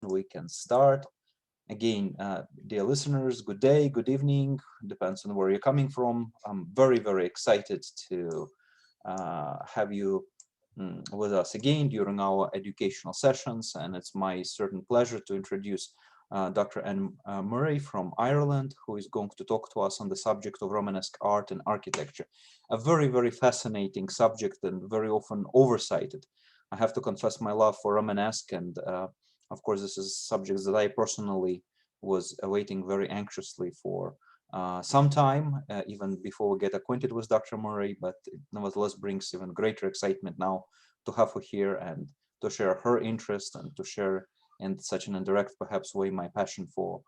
we can start. Again, dear listeners, good day, good evening, depends on where you're coming from. I'm very, very excited to have you with us again during our educational sessions, and it's my certain pleasure to introduce Dr. Anne Murray from Ireland, who is going to talk to us on the subject of Romanesque art and architecture. A very, very fascinating subject and very often oversighted. I have to confess my love for Romanesque, and of course, this is subjects that I personally was awaiting very anxiously for some time, even before we get acquainted with Dr. Murray, but it nevertheless brings even greater excitement now to have her here and to share her interest and to share in such an indirect, perhaps, way my passion for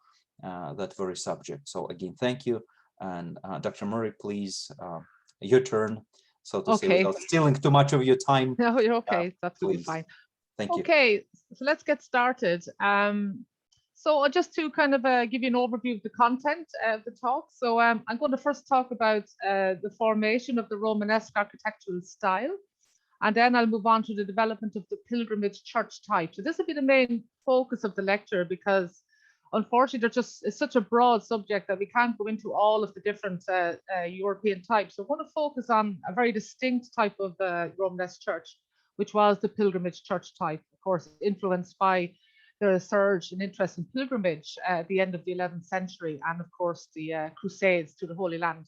that very subject. So again, thank you. And Dr. Murray, please, your turn, so to say, without stealing too much of your time. No, you're okay. It's absolutely fine. Thank you. Okay, so let's get started. So just to kind of give you an overview of the content of the talk. So I'm going to first talk about the formation of the Romanesque architectural style, and then I'll move on to the development of the pilgrimage church type. So this will be the main focus of the lecture, because unfortunately it's such a broad subject that we can't go into all of the different European types. So I want to focus on a very distinct type of Romanesque church, which was the pilgrimage church type, of course, influenced by the surge in interest in pilgrimage at the end of the 11th century, and of course the Crusades to the Holy Land.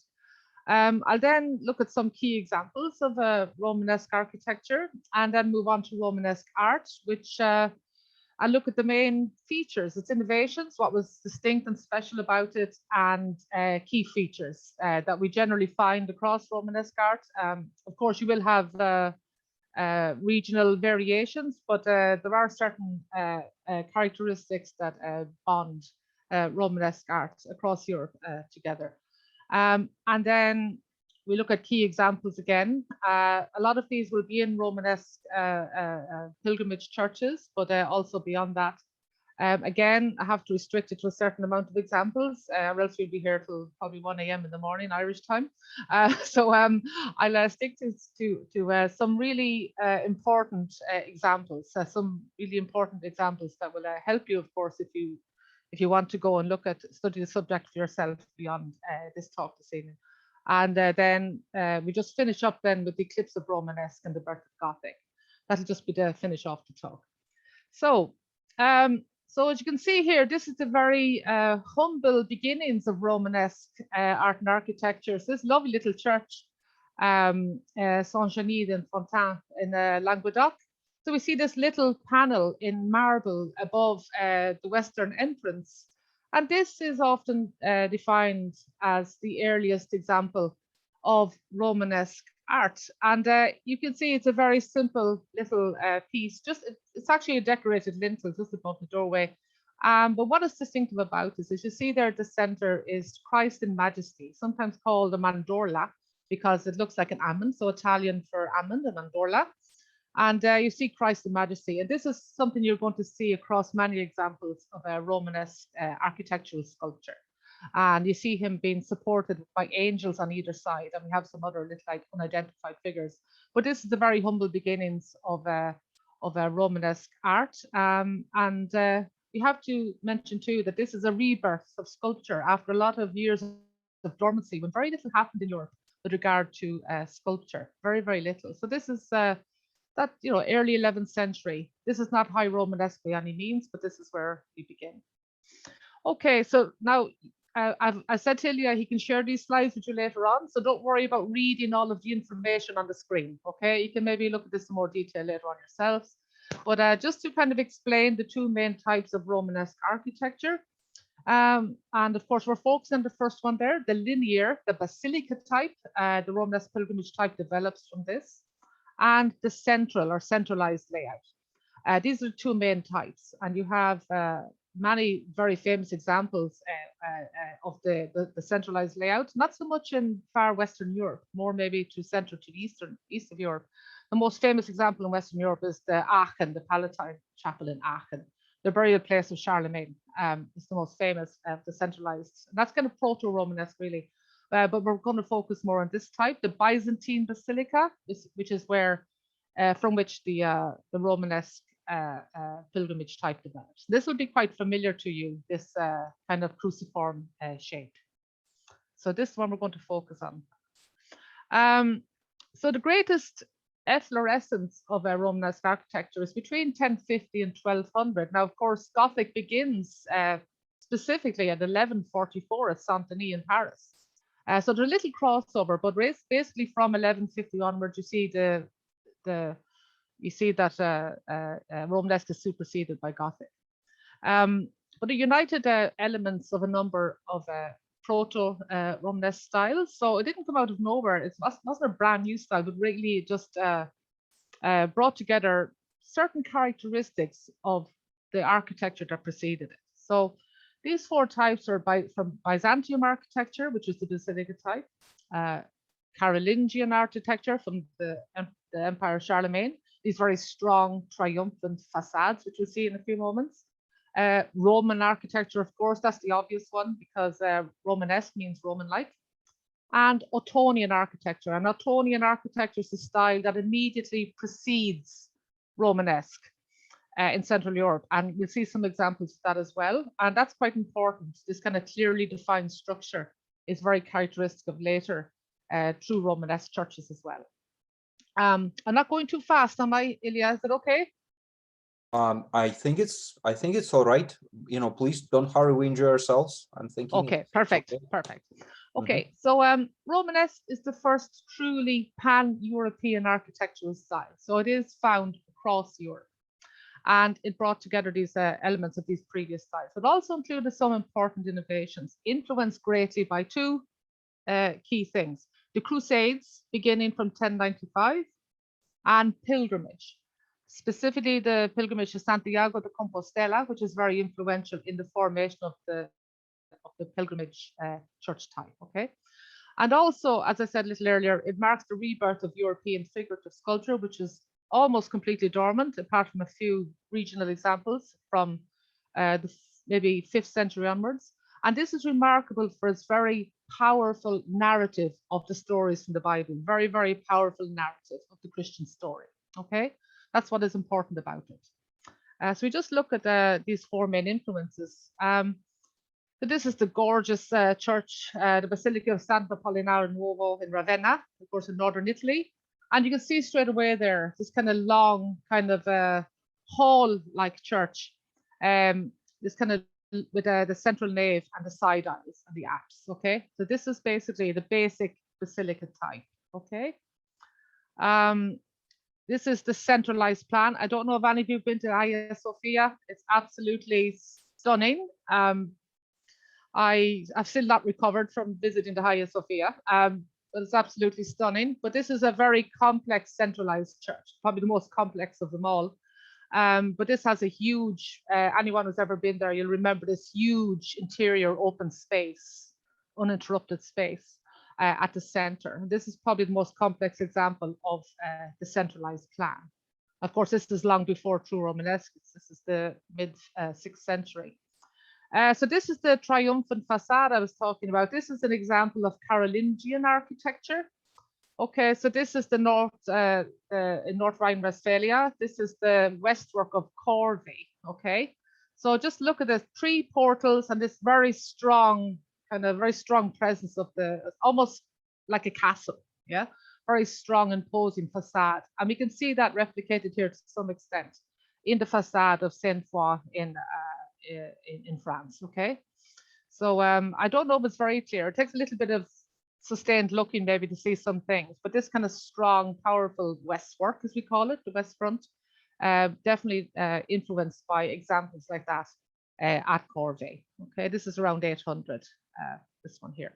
I'll then look at some key examples of Romanesque architecture, and then move on to Romanesque art, which I'll look at the main features, its innovations, what was distinct and special about it, and key features that we generally find across Romanesque art. Of course, you will have regional variations, but there are certain characteristics that bond Romanesque art across Europe together. And then we look at key examples again. A lot of these will be in Romanesque pilgrimage churches, but also beyond that. Again, I have to restrict it to a certain amount of examples, or else we'll be here till probably 1 a.m. in the morning, Irish time. So I'll stick to some really important examples, some really important examples that will help you, of course, if you want to go and study the subject for yourself beyond this talk this evening. And then we just finish up then with the eclipse of Romanesque and the birth of Gothic. That'll just be the finish off the talk. So as you can see here, this is the very humble beginnings of Romanesque art and architecture. So this lovely little church, Saint-Genis-d'Enfantin in Languedoc. So we see this little panel in marble above the western entrance. And this is often defined as the earliest example of Romanesque art. And you can see it's a very simple little piece. It's actually a decorated lintel just above the doorway. But what is distinctive about this is you see there at the center is Christ in Majesty, sometimes called a mandorla, because it looks like an almond, so Italian for almond, a mandorla. And you see Christ in Majesty. And this is something you're going to see across many examples of a Romanesque architectural sculpture. And you see him being supported by angels on either side. And we have some other little like unidentified figures. But this is the very humble beginnings of a Romanesque art. We have to mention too that this is a rebirth of sculpture after a lot of years of dormancy, when very little happened in Europe with regard to sculpture. Very, very little. So this is that, early 11th century. This is not high Romanesque by any means, but this is where we begin. Okay, so now I said to Ilya he can share these slides with you later on, so don't worry about reading all of the information on the screen. Okay, you can maybe look at this in more detail later on yourselves. But just to kind of explain the two main types of Romanesque architecture. And of course, we're focusing on the first one there, the linear, the Basilica type. The Romanesque pilgrimage type develops from this. And the central or centralized layout. These are the two main types. And you have many very famous examples of the centralized layout, not so much in far Western Europe, more maybe to central to east of Europe. The most famous example in Western Europe is the Aachen, the Palatine Chapel in Aachen, the burial place of Charlemagne. It's the most famous of the centralized. And that's kind of proto-Romanesque, really. But we're going to focus more on this type, the Byzantine Basilica, which is where, from which the Romanesque pilgrimage type developed. This will be quite familiar to you, this kind of cruciform shape. So this one we're going to focus on. So the greatest efflorescence of Romanesque architecture is between 1050 and 1200. Now, of course, Gothic begins specifically at 1144 at Saint-Denis in Paris. So there's a little crossover, but basically from 1150 onwards, you see that Romanesque is superseded by Gothic. But the united elements of a number of proto-Romanesque styles. So it didn't come out of nowhere. It wasn't a brand new style, but really just brought together certain characteristics of the architecture that preceded it. So these four types are from Byzantium architecture, which is the Basilica type, Carolingian architecture from the Empire of Charlemagne, these very strong triumphant facades, which we'll see in a few moments. Roman architecture, of course, that's the obvious one because Romanesque means Roman-like. And Ottonian architecture. And Ottonian architecture is the style that immediately precedes Romanesque in Central Europe. And we'll see some examples of that as well. And that's quite important. This kind of clearly defined structure is very characteristic of later true Romanesque churches as well. I'm not going too fast, am I, Ilya? Is it okay? I think it's all right. You know, please don't hurry. We enjoy ourselves. I'm thinking. Okay, perfect, okay. Perfect. Okay, so Romanesque is the first truly pan-European architectural style. So it is found across Europe, and it brought together these elements of these previous styles. It also included some important innovations, influenced greatly by two key things: the Crusades, beginning from 1095, and pilgrimage. Specifically, the pilgrimage to Santiago de Compostela, which is very influential in the formation of the pilgrimage church type. Okay, and also, as I said a little earlier, it marks the rebirth of European figurative sculpture, which is almost completely dormant, apart from a few regional examples from the maybe 5th century onwards. And this is remarkable for its very powerful narrative of the stories from the Bible, very, very powerful narrative of the Christian story. Okay, that's what is important about it. So we just look at these four main influences. So this is the gorgeous church, the Basilica of Santa Paulina Nuovo in Ravenna, of course, in northern Italy. And you can see straight away there, this kind of long, kind of hall-like church, this kind of with the central nave and the side aisles and the apse. Okay, so this is basically the basic basilica type. Okay, this is the centralized plan. I don't know if any of you have been to Hagia Sophia. It's absolutely stunning. I've still not recovered from visiting the Hagia Sophia, but it's absolutely stunning. But this is a very complex centralized church, probably the most complex of them all. But this has a huge, anyone who's ever been there, you'll remember this huge interior open space, uninterrupted space at the center. This is probably the most complex example of the centralized plan. Of course, this is long before true Romanesque. This is the mid 6th century. So this is the triumphant facade I was talking about. This is an example of Carolingian architecture. Okay, so this is the in North Rhine-Westphalia. This is the westwork of Corvey. Okay, so just look at the 3 portals and this very strong, very strong presence of almost like a castle. Yeah, very strong, imposing facade, and we can see that replicated here to some extent in the facade of Saint-Foy in France. Okay, so I don't know if it's very clear. It takes a little bit of sustained looking maybe to see some things, but this kind of strong, powerful westwork, as we call it, the west front, definitely influenced by examples like that at Corvey. Okay, this is around 800, this one here.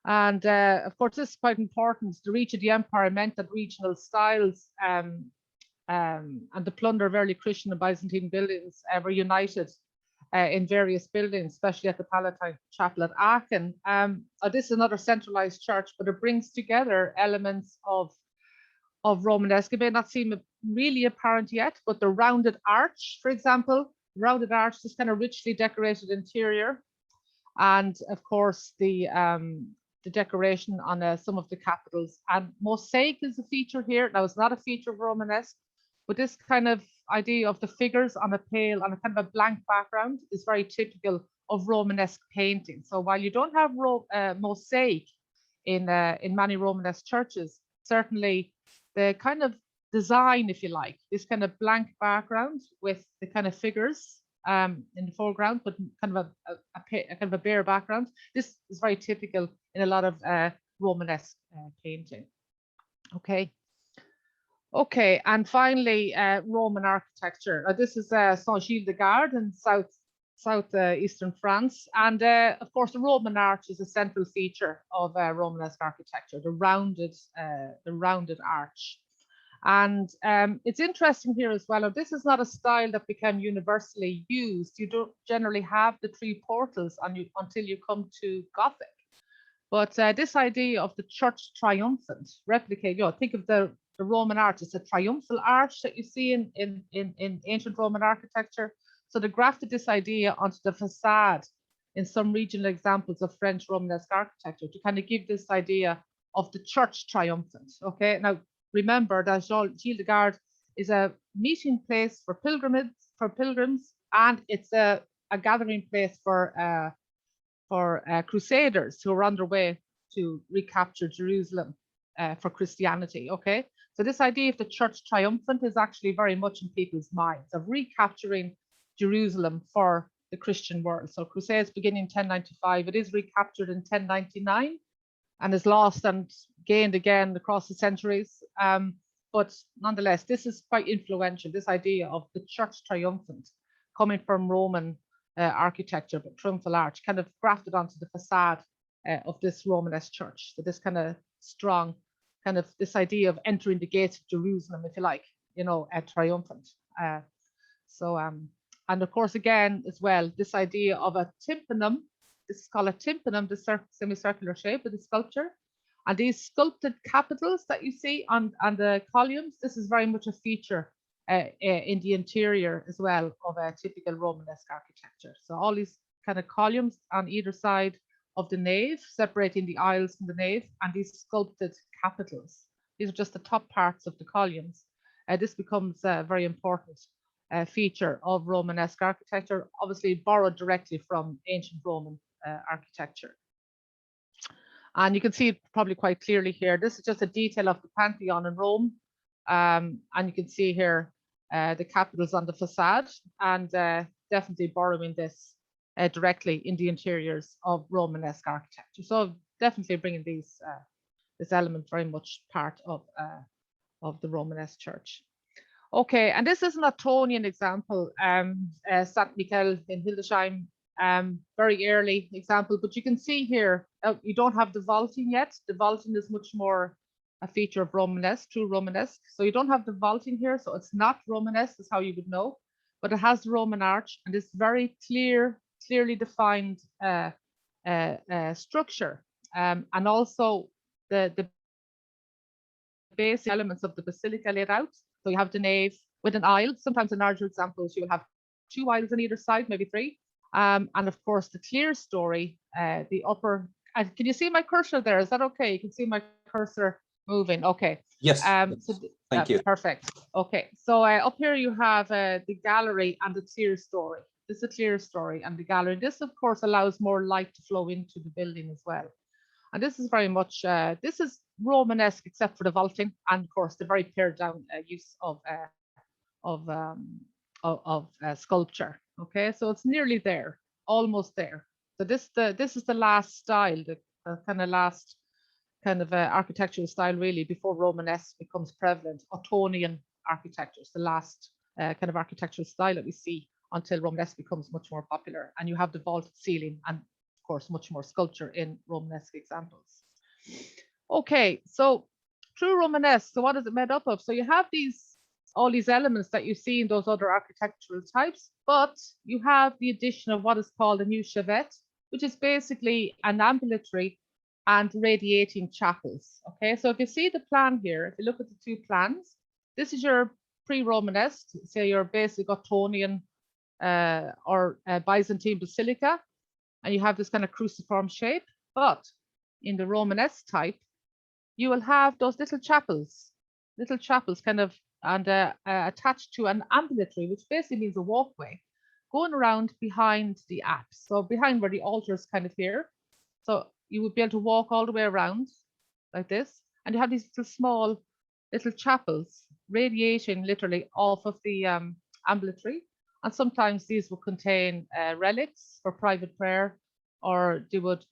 And of course, this is quite important. The reach of the empire meant that regional styles and the plunder of early Christian and Byzantine buildings were united in various buildings, especially at the Palatine Chapel at Aachen. This is another centralized church, but it brings together elements of Romanesque. It may not seem really apparent yet, but the rounded arch, for example, rounded arch, this kind of richly decorated interior, and of course the decoration on some of the capitals. And mosaic is a feature here. Now, it's not a feature of Romanesque, but this kind of idea of the figures on a pale, on a kind of a blank background is very typical of Romanesque painting. So while you don't have mosaic in many Romanesque churches, certainly the kind of design, if you like, this kind of blank background with the kind of figures in the foreground, but kind of a bare background. This is very typical in a lot of Romanesque painting. Okay, and finally, Roman architecture. This is Saint-Gilles-de-Garde in southeastern France, and of course, the Roman arch is a central feature of Romanesque architecture, the rounded arch. And it's interesting here as well. This is not a style that became universally used. You don't generally have the three portals until you come to Gothic. But this idea of the church triumphant replicate, think of the Roman arch. It's a triumphal arch that you see in ancient Roman architecture. So they grafted this idea onto the facade in some regional examples of French Romanesque architecture to kind of give this idea of the church triumphant. Okay, now remember that Gilles-de-Garde is a meeting place for pilgrims, and it's a gathering place for crusaders who are on their way to recapture Jerusalem for Christianity. Okay, so this idea of the church triumphant is actually very much in people's minds of recapturing Jerusalem for the Christian world. So Crusades begin in 1095. It is recaptured in 1099 and is lost and gained again across the centuries. But nonetheless, this is quite influential, this idea of the church triumphant coming from Roman architecture, but triumphal arch kind of grafted onto the facade of this Romanesque church. So this kind of strong, kind of this idea of entering the gates of Jerusalem, if you like, triumphant. And of course, again, as well, this idea of a tympanum. This is called a tympanum, the semicircular shape of the sculpture. And these sculpted capitals that you see on the columns, this is very much a feature in the interior as well of a typical Romanesque architecture. So all these kind of columns on either side of the nave, separating the aisles from the nave, and these sculpted capitals. These are just the top parts of the columns. This becomes a very important feature of Romanesque architecture, obviously borrowed directly from ancient Roman architecture. And you can see it probably quite clearly here. This is just a detail of the Pantheon in Rome. And you can see here the capitals on the facade, and definitely borrowing this directly in the interiors of Romanesque architecture. So definitely bringing this element very much part of the Romanesque church. Okay, and this is an Ottonian example, St. Michael in Hildesheim, very early example, but you can see here, you don't have the vaulting yet. The vaulting is much more a feature of Romanesque, true Romanesque. So you don't have the vaulting here, so it's not Romanesque, is how you would know, but it has the Roman arch and this very clearly defined structure, and also the basic elements of the basilica laid out. So you have the nave with an aisle. Sometimes in larger examples, you will have 2 aisles on either side, maybe 3. And of course, the clear story, the upper. Can you see my cursor there? Is that okay? You can see my cursor moving. Okay. Yes. Thank you. Perfect. Okay. So up here you have the gallery and the clear story. This is a clear story and the gallery. This, of course, allows more light to flow into the building as well. And this is very much, this is Romanesque except for the vaulting and, of course, the very pared down use of sculpture. Okay, so it's nearly there, almost there. So this is the last style, the kind of last kind of architectural style really before Romanesque becomes prevalent. Ottonian architecture is the last kind of architectural style that we see until Romanesque becomes much more popular. And you have the vaulted ceiling and, of course, much more sculpture in Romanesque examples. Okay, so true Romanesque. So what is it made up of? So you have all these elements that you see in those other architectural types, but you have the addition of what is called a new chevet, which is basically an ambulatory and radiating chapels. Okay, so if you see the plan here, if you look at the 2 plans, this is your pre-Romanesque, say your basic Ottonian or Byzantine basilica, and you have this kind of cruciform shape. But in the Romanesque type, you will have those little chapels kind of and attached to an ambulatory, which basically means a walkway, going around behind the apse. So behind where the altar is kind of here. So you would be able to walk all the way around like this. And you have these little small little chapels radiating literally off of the ambulatory. And sometimes these would contain relics for private prayer, or they would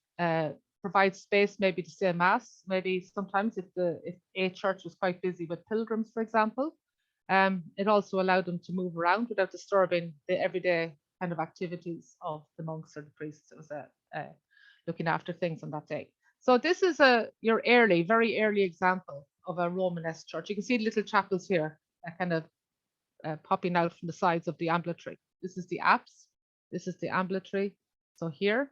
provide space maybe to say mass. Maybe sometimes if a church was quite busy with pilgrims, for example, it also allowed them to move around without disturbing the everyday kind of activities of the monks or the priests. It was looking after things on that day. So this is your very early example of a Romanesque church. You can see little chapels here, kind of popping out from the sides of the ambulatory. This is the apse. This is the ambulatory. So here,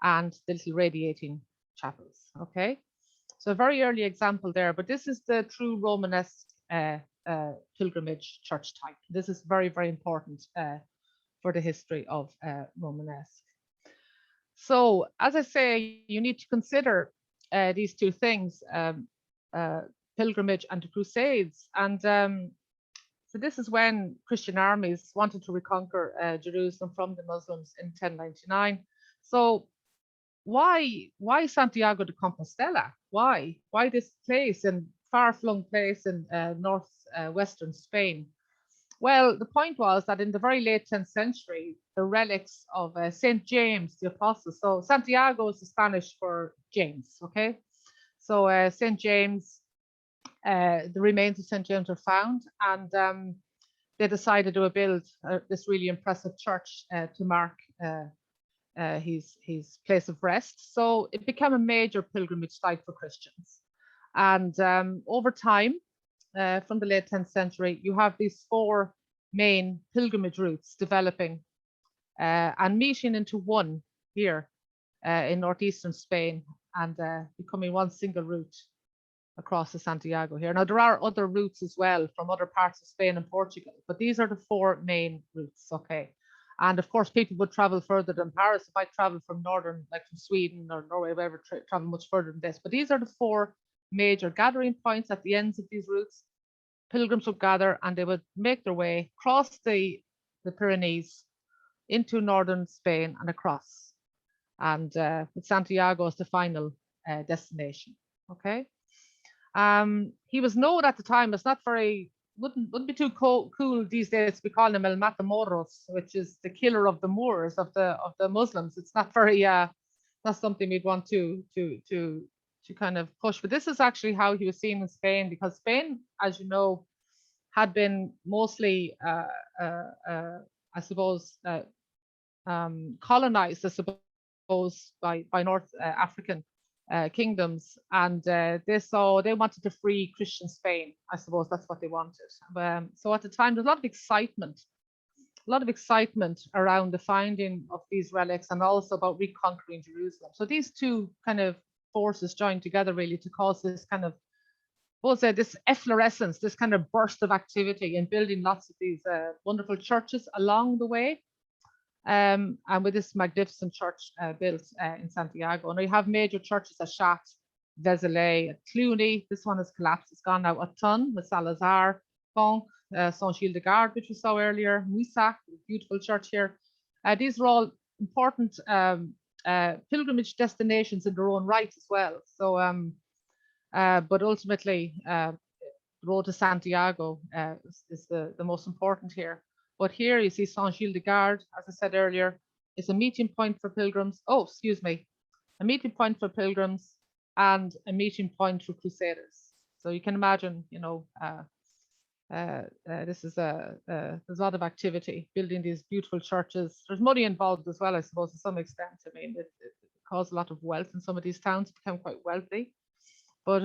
and the little radiating chapels. Okay, so a very early example there. But this is the true Romanesque pilgrimage church type. This is very, very important for the history of Romanesque. So, as I say, you need to consider these two things, pilgrimage and the Crusades. And so this is when Christian armies wanted to reconquer Jerusalem from the Muslims in 1099. So why Santiago de Compostela? Why this place, in far-flung place in northwestern Spain? Well, the point was that in the very late 10th century, the relics of St. James the Apostle, so Santiago is the Spanish for James, okay? So St. James, the remains of St. James are found, and they decided to build this really impressive church to mark his place of rest. So it became a major pilgrimage site for Christians. And over time, from the late 10th century, you have these four main pilgrimage routes developing and meeting into one here in northeastern Spain, and becoming one single route across the Santiago here. Now, there are other routes as well from other parts of Spain and Portugal, but these are the four main routes, okay? And of course, people would travel further than Paris. They might travel from northern, like from Sweden or Norway, whatever, travel much further than this. But these are the four major gathering points at the ends of these routes. Pilgrims would gather and they would make their way across the Pyrenees into northern Spain and across. And with Santiago as the final destination. Okay. He was known at the time as not very, wouldn't be too cool these days to be calling him El Matamoros, which is the killer of the Moors, of the Muslims. It's not very not something we'd want to kind of push. But this is actually how he was seen in Spain, because Spain, as you know, had been mostly I suppose colonized, I suppose, by North African kingdoms, and they wanted to free Christian Spain. I suppose that's what they wanted. So at the time, there's a lot of excitement around the finding of these relics, and also about reconquering Jerusalem. So these two kind of forces joined together really to cause this kind of, we'll say, this efflorescence, this kind of burst of activity in building lots of these wonderful churches along the way. And with this magnificent church built in Santiago. And we have major churches at Chat, Vézelay, at Cluny. This one has collapsed. It's gone now. Autun with Salazar, Conques, Saint-Gilles-de-Garde, which we saw earlier, Muissac, beautiful church here. These are all important pilgrimage destinations in their own right as well. So, but ultimately, the road to Santiago is the most important here. But here you see Saint-Gilles-de-Garde, as I said earlier, is a meeting point for pilgrims. Oh, excuse me, a meeting point for pilgrims and a meeting point for crusaders. So you can imagine, you know, this is there's a lot of activity building these beautiful churches. There's money involved as well, I suppose, to some extent. I mean, it caused a lot of wealth in some of these towns, become quite wealthy. But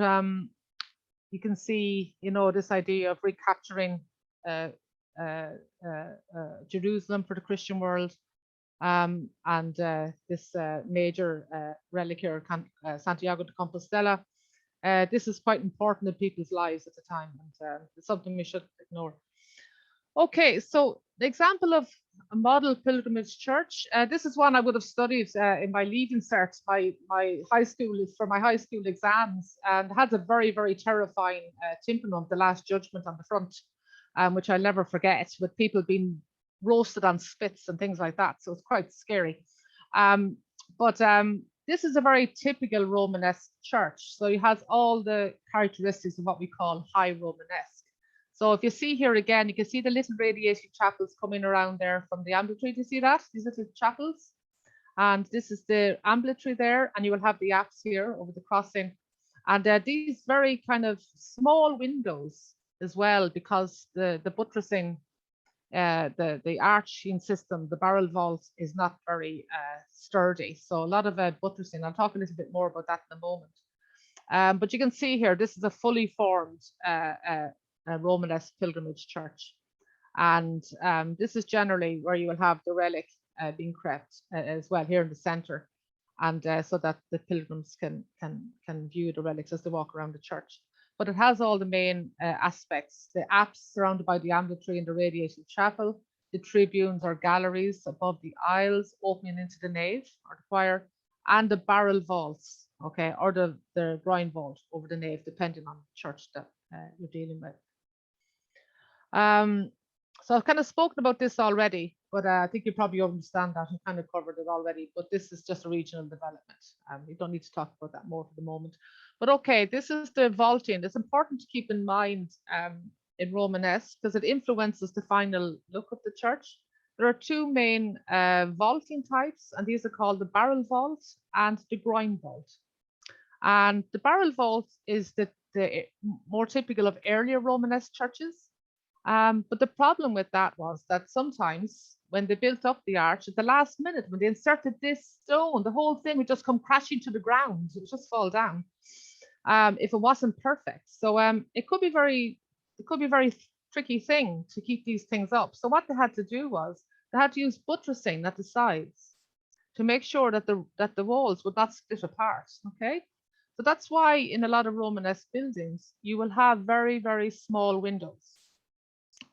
you can see, you know, this idea of recapturing Jerusalem for the Christian world, and this major relic here, Santiago de Compostela. This is quite important in people's lives at the time, and it's something we should ignore. Okay, so The example of a model pilgrimage church. This is one I would have studied in my leaving cert, my high school, for my high school exams, and has a very, very terrifying tympanum, the Last Judgment on the front, which I'll never forget, with people being roasted on spits and things like that. So it's quite scary. But this is a very typical Romanesque church. So it has all the characteristics of what we call high Romanesque. So if you see here again, you can see the little radiated chapels coming around there from the ambulatory. Do you see that? These little chapels. And this is the ambulatory there, and you will have the apse here over the crossing. And these very kind of small windows as well, because the buttressing, the arching system, the barrel vault is not very sturdy. So a lot of buttressing. I'll talk a little bit more about that in a moment. But you can see here, this is a fully formed Romanesque pilgrimage church. And this is generally where you will have the relic being crept as well here in the center. And so that the pilgrims can view the relics as they walk around the church. But it has all the main aspects: the apse surrounded by the ambulatory and the radiated chapel, the tribunes or galleries above the aisles opening into the nave or the choir, and the barrel vaults, okay, or the groin vault over the nave, depending on the church that you're dealing with. So I've kind of spoken about this already, but I think you probably understand that. I've kind of covered it already, but this is just a regional development. You don't need to talk about that more for the moment. But okay, this is the vaulting. It's important to keep in mind in Romanesque because it influences the final look of the church. There are two main vaulting types, and these are called the barrel vault and the groin vault. And the barrel vault is the more typical of earlier Romanesque churches. But the problem with that was that sometimes when they built up the arch at the last minute, when they inserted this stone, the whole thing would just come crashing to the ground. It would just fall down if it wasn't perfect. So it could be very tricky thing to keep these things up. So what they had to do was they had to use buttressing at the sides to make sure that the walls would not split apart. Okay, so that's why in a lot of Romanesque buildings you will have very, very small windows.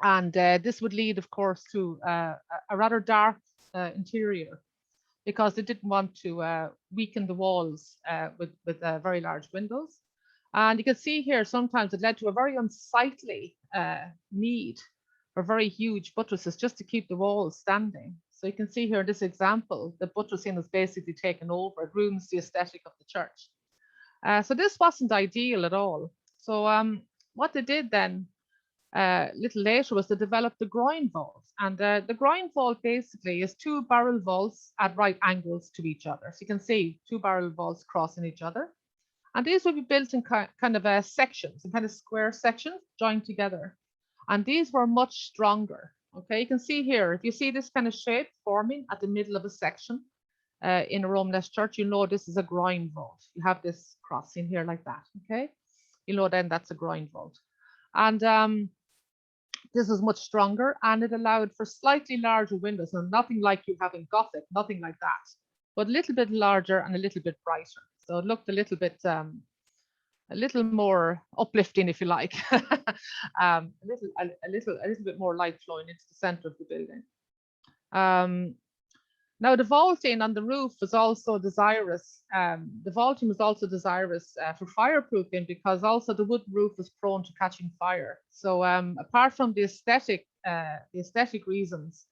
And this would lead, of course, to a rather dark interior because they didn't want to weaken the walls with very large windows. And you can see here, sometimes it led to a very unsightly need for very huge buttresses just to keep the walls standing. So you can see here in this example, the buttressing is basically taken over. It ruins the aesthetic of the church. So this wasn't ideal at all. So what they did then, a little later, was to develop the groin vault. And the groin vault basically is two barrel vaults at right angles to each other. So you can see two barrel vaults crossing each other. And these will be built in kind of sections, in kind of square sections joined together. And these were much stronger. Okay, you can see here, if you see this kind of shape forming at the middle of a section in a Romanesque church, you know this is a groin vault. You have this crossing here like that. Okay, you know then that's a groin vault. And this is much stronger, and it allowed for slightly larger windows, and nothing like you have in Gothic, nothing like that, but a little bit larger and a little bit brighter. So it looked a little bit, a little more uplifting, if you like, a little bit more light flowing into the center of the building. Now the vaulting on the roof was also desirous. The vaulting was also desirous for fireproofing because also the wood roof was prone to catching fire. So apart from the aesthetic reasons,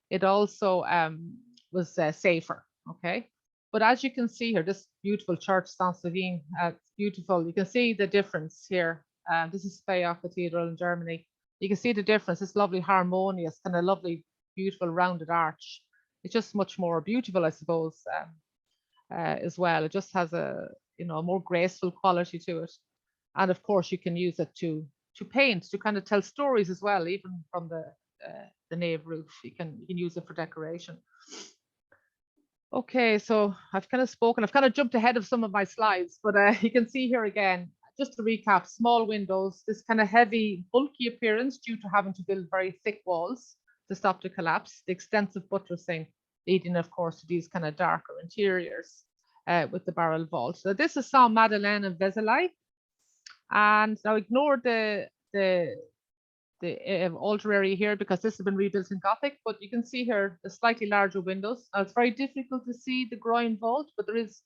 it also was safer. Okay, but as you can see here, this beautiful church, Saint-Savin, beautiful. You can see the difference here. This is Speyer Cathedral in Germany. You can see the difference. It's lovely, harmonious, kind of lovely, beautiful, rounded arch. It's just much more beautiful, I suppose, as well. It just has a more graceful quality to it, and of course you can use it to paint, to kind of tell stories as well, even from the nave roof. You can use it for decoration. Okay, so I've kind of spoken. I've kind of jumped ahead of some of my slides, but you can see here again, just to recap: small windows, this kind of heavy, bulky appearance due to having to build very thick walls to stop the collapse, the extensive buttressing leading, of course, to these kind of darker interiors with the barrel vault. So this is Saint Magdalene of Vézelay. And now ignore the altar area here, because this has been rebuilt in Gothic, but you can see here the slightly larger windows. Now, it's very difficult to see the groin vault, but there is,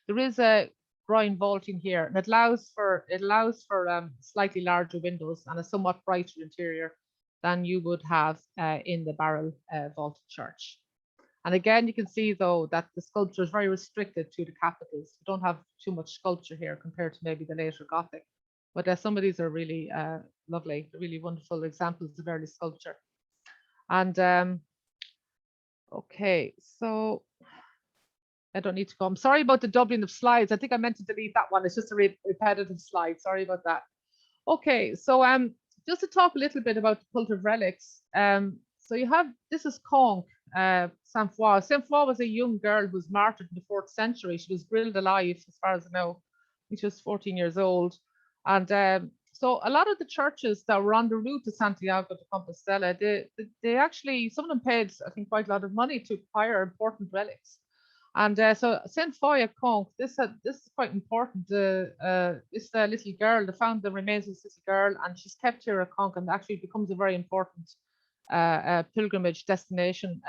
there is a groin vaulting here, and it allows for slightly larger windows and a somewhat brighter interior than you would have in the barrel vaulted church. And again, you can see though that the sculpture is very restricted to the capitals. We don't have too much sculpture here compared to maybe the later Gothic. But some of these are really lovely, really wonderful examples of early sculpture. And okay, so I don't need to go. I'm sorry about the doubling of slides. I think I meant to delete that one. It's just a repetitive slide. Sorry about that. Okay, so just to talk a little bit about the cult of relics. So you have, this is Conch, Saint Foy. Saint Foy was a young girl who was martyred in the 4th century. She was grilled alive, as far as I know. She was 14 years old. And so a lot of the churches that were on the route to Santiago de Compostela, they actually, some of them paid, I think, quite a lot of money to acquire important relics. And so Saint Foy at Conch, this is quite important. This little girl, they found the remains of this little girl, and she's kept here at Conch, and actually becomes a very important pilgrimage destination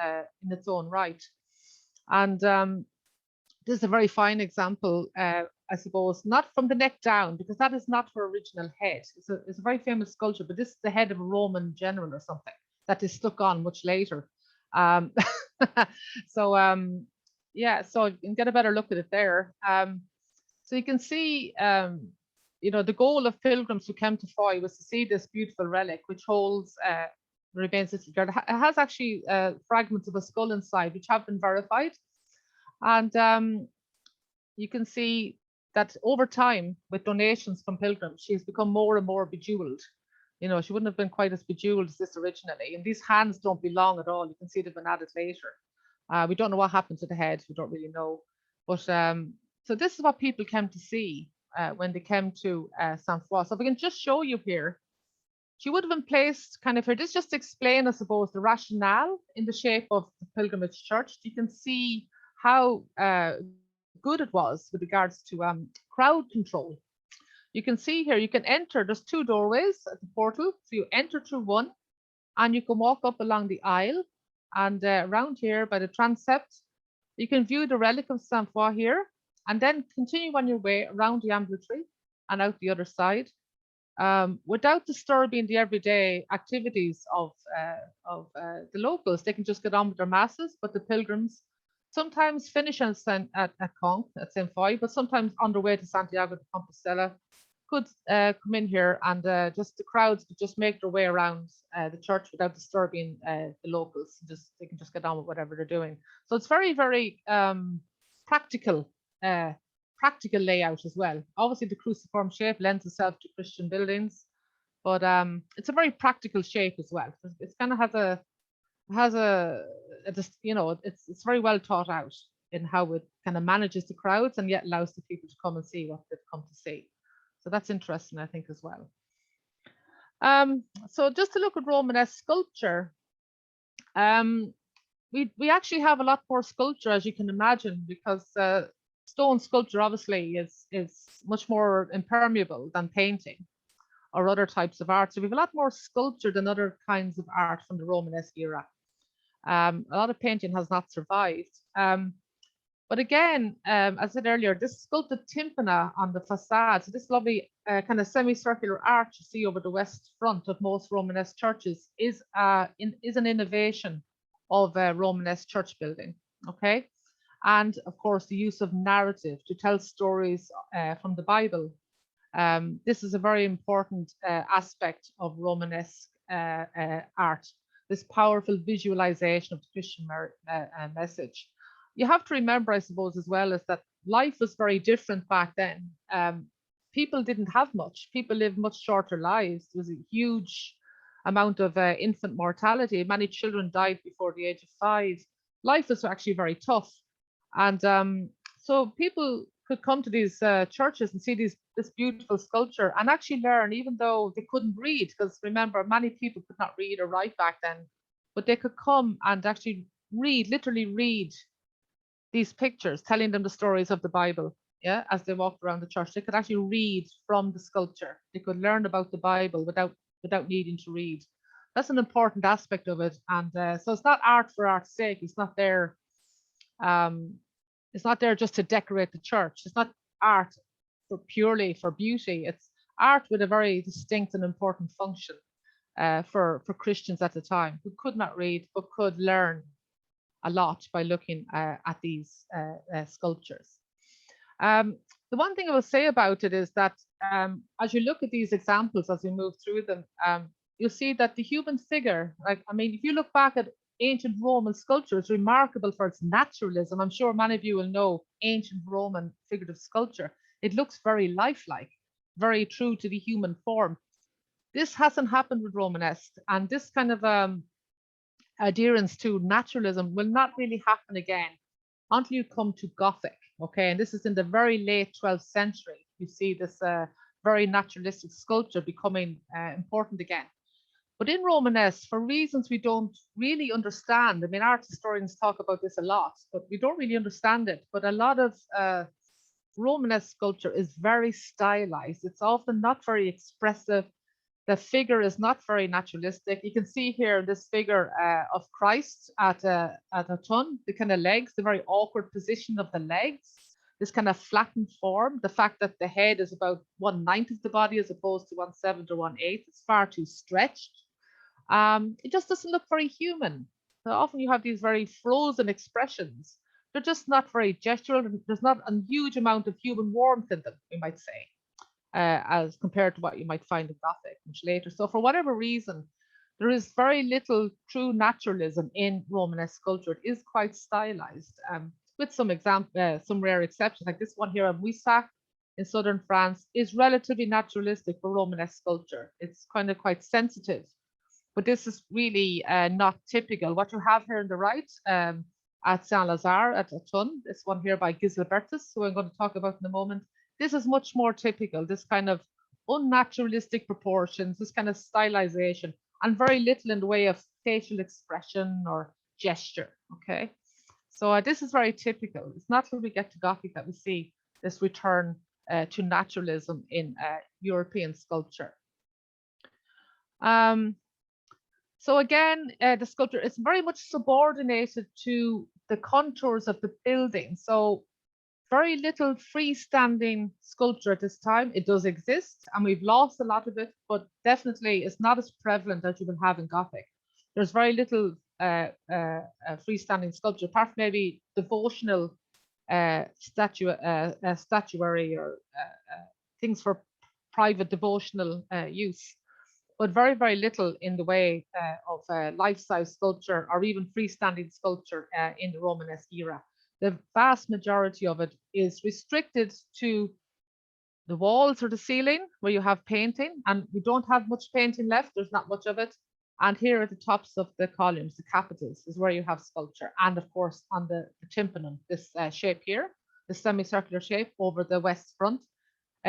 in its own right. And this is a very fine example, I suppose, not from the neck down, because that is not her original head. It's a very famous sculpture, but this is the head of a Roman general or something that is stuck on much later. Yeah, so you can get a better look at it there. So you can see, you know, the goal of pilgrims who came to Foy was to see this beautiful relic, which holds remains of the girl. It has actually fragments of a skull inside, which have been verified. And you can see that over time, with donations from pilgrims, she's become more and more bejeweled. You know, she wouldn't have been quite as bejeweled as this originally. And these hands don't belong at all. You can see they've been added later. We don't know what happened to the head. We don't really know. But so this is what people came to see when they came to Saint Foy. So if I can just show you here, she would have been placed kind of here. This just to explain, I suppose, the rationale in the shape of the pilgrimage church. You can see how good it was with regards to crowd control. You can see here, you can enter, there's 2 doorways at the portal. So you enter through one, and you can walk up along the aisle. And around here by the transept, you can view the relic of Saint Foy here, and then continue on your way around the ambulatory and out the other side, without disturbing the everyday activities of the locals. They can just get on with their masses, but the pilgrims sometimes finish at Conch, at Saint Foy, but sometimes on their way to Santiago de Compostela could come in here, and just the crowds could just make their way around the church without disturbing the locals. They can just get on with whatever they're doing. So it's very, very practical layout as well. Obviously, the cruciform shape lends itself to Christian buildings, but it's a very practical shape as well. It kind of has a you know, it's very well thought out in how it kind of manages the crowds and yet allows the people to come and see what they've come to see. So that's interesting, I think, as well. So just to look at Romanesque sculpture, we actually have a lot more sculpture, as you can imagine, because stone sculpture obviously is much more impermeable than painting or other types of art. So we have a lot more sculpture than other kinds of art from the Romanesque era. A lot of painting has not survived. But again, as I said earlier, this sculpted tympana on the facade, so this lovely kind of semicircular arch you see over the west front of most Romanesque churches is an innovation of Romanesque church building, okay? And of course, the use of narrative to tell stories from the Bible. This is a very important aspect of Romanesque art, this powerful visualization of the Christian message. You have to remember, I suppose, as well, is that life was very different back then. People didn't have much. People lived much shorter lives. There was a huge amount of infant mortality. Many children died before the age of 5. Life was actually very tough. And so people could come to these churches and see this beautiful sculpture and actually learn, even though they couldn't read, because remember, many people could not read or write back then, but they could come and actually read, literally read these pictures, telling them the stories of the Bible. Yeah, as they walked around the church, they could actually read from the sculpture. They could learn about the Bible without without needing to read. That's an important aspect of it. And so it's not art for art's sake. It's not there. It's not there just to decorate the church. It's not art purely for beauty. It's art with a very distinct and important function for Christians at the time who could not read but could learn a lot by looking at these sculptures. The one thing I will say about it is that as you look at these examples, as we move through them, you'll see that the human figure, like, I mean, if you look back at ancient Roman sculpture, it's remarkable for its naturalism. I'm sure many of you will know ancient Roman figurative sculpture. It looks very lifelike, very true to the human form. This hasn't happened with Romanesque, and this kind of adherence to naturalism will not really happen again until you come to Gothic. Okay, and this is in the very late 12th century. You see this very naturalistic sculpture becoming important again. But in Romanesque, for reasons we don't really understand, I mean, art historians talk about this a lot, but we don't really understand it. But a lot of Romanesque sculpture is very stylized. It's often not very expressive. The figure is not very naturalistic. You can see here this figure of Christ at a tun, the kind of legs, the very awkward position of the legs, this kind of flattened form, the fact that the head is about 1/9 of the body as opposed to 1/7 or 1/8. It's far too stretched. It just doesn't look very human. So often you have these very frozen expressions. They're just not very gestural. There's not a huge amount of human warmth in them, we might say. As compared to what you might find in Gothic much later. So for whatever reason, there is very little true naturalism in Romanesque sculpture. It is quite stylized, with some rare exceptions, like this one here of Muissac in southern France is relatively naturalistic for Romanesque sculpture. It's kind of quite sensitive, but this is really not typical. What you have here on the right at Saint-Lazare at Autun, this one here by Gislebertus, who I'm going to talk about in a moment, this is much more typical, this kind of unnaturalistic proportions, this kind of stylization, and very little in the way of facial expression or gesture, okay? So this is very typical. It's not till we get to Gothic that we see this return to naturalism in European sculpture. So again, the sculpture is very much subordinated to the contours of the building. So very little freestanding sculpture at this time. It does exist, and we've lost a lot of it, but definitely it's not as prevalent as you will have in Gothic. There's very little freestanding sculpture, apart from maybe devotional statuary or things for private devotional use, but very, very little in the way of life-size sculpture or even freestanding sculpture in the Romanesque era. The vast majority of it is restricted to the walls or the ceiling where you have painting, and we don't have much painting left. There's not much of it. And here at the tops of the columns, the capitals, is where you have sculpture. And of course, on the tympanum, this shape here, the semicircular shape over the west front,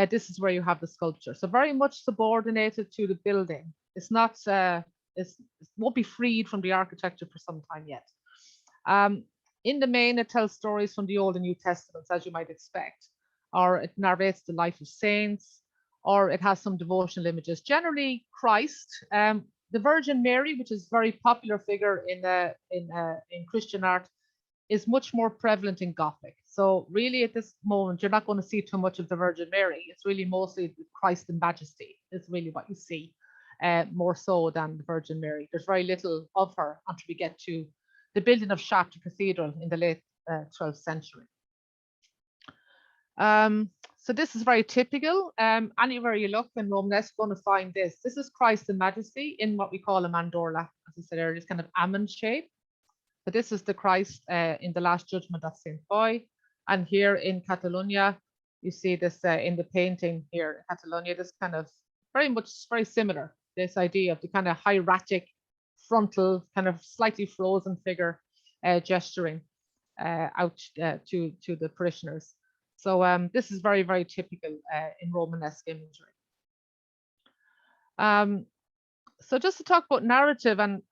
this is where you have the sculpture. So very much subordinated to the building. It's not, it won't be freed from the architecture for some time yet. In the main, it tells stories from the Old and New Testaments, as you might expect, or it narrates the life of saints, or it has some devotional images. Generally, Christ, the Virgin Mary, which is a very popular figure in Christian art, is much more prevalent in Gothic. So really, at this moment, you're not going to see too much of the Virgin Mary. It's really mostly Christ in Majesty is really what you see, more so than the Virgin Mary. There's very little of her until we get to the building of Chartres Cathedral in the late 12th century. So this is very typical. Anywhere you look in Romanesque, you're going to find this. This is Christ in Majesty in what we call a mandorla, as I said earlier, this kind of almond shape. So this is the Christ in the Last Judgment of Saint Foy. And here in Catalonia, you see this in the painting here in Catalonia, this kind of very similar, this idea of the kind of hieratic frontal, kind of slightly frozen figure gesturing out to the parishioners. So this is very, very typical in Romanesque imagery. So just to talk about narrative, and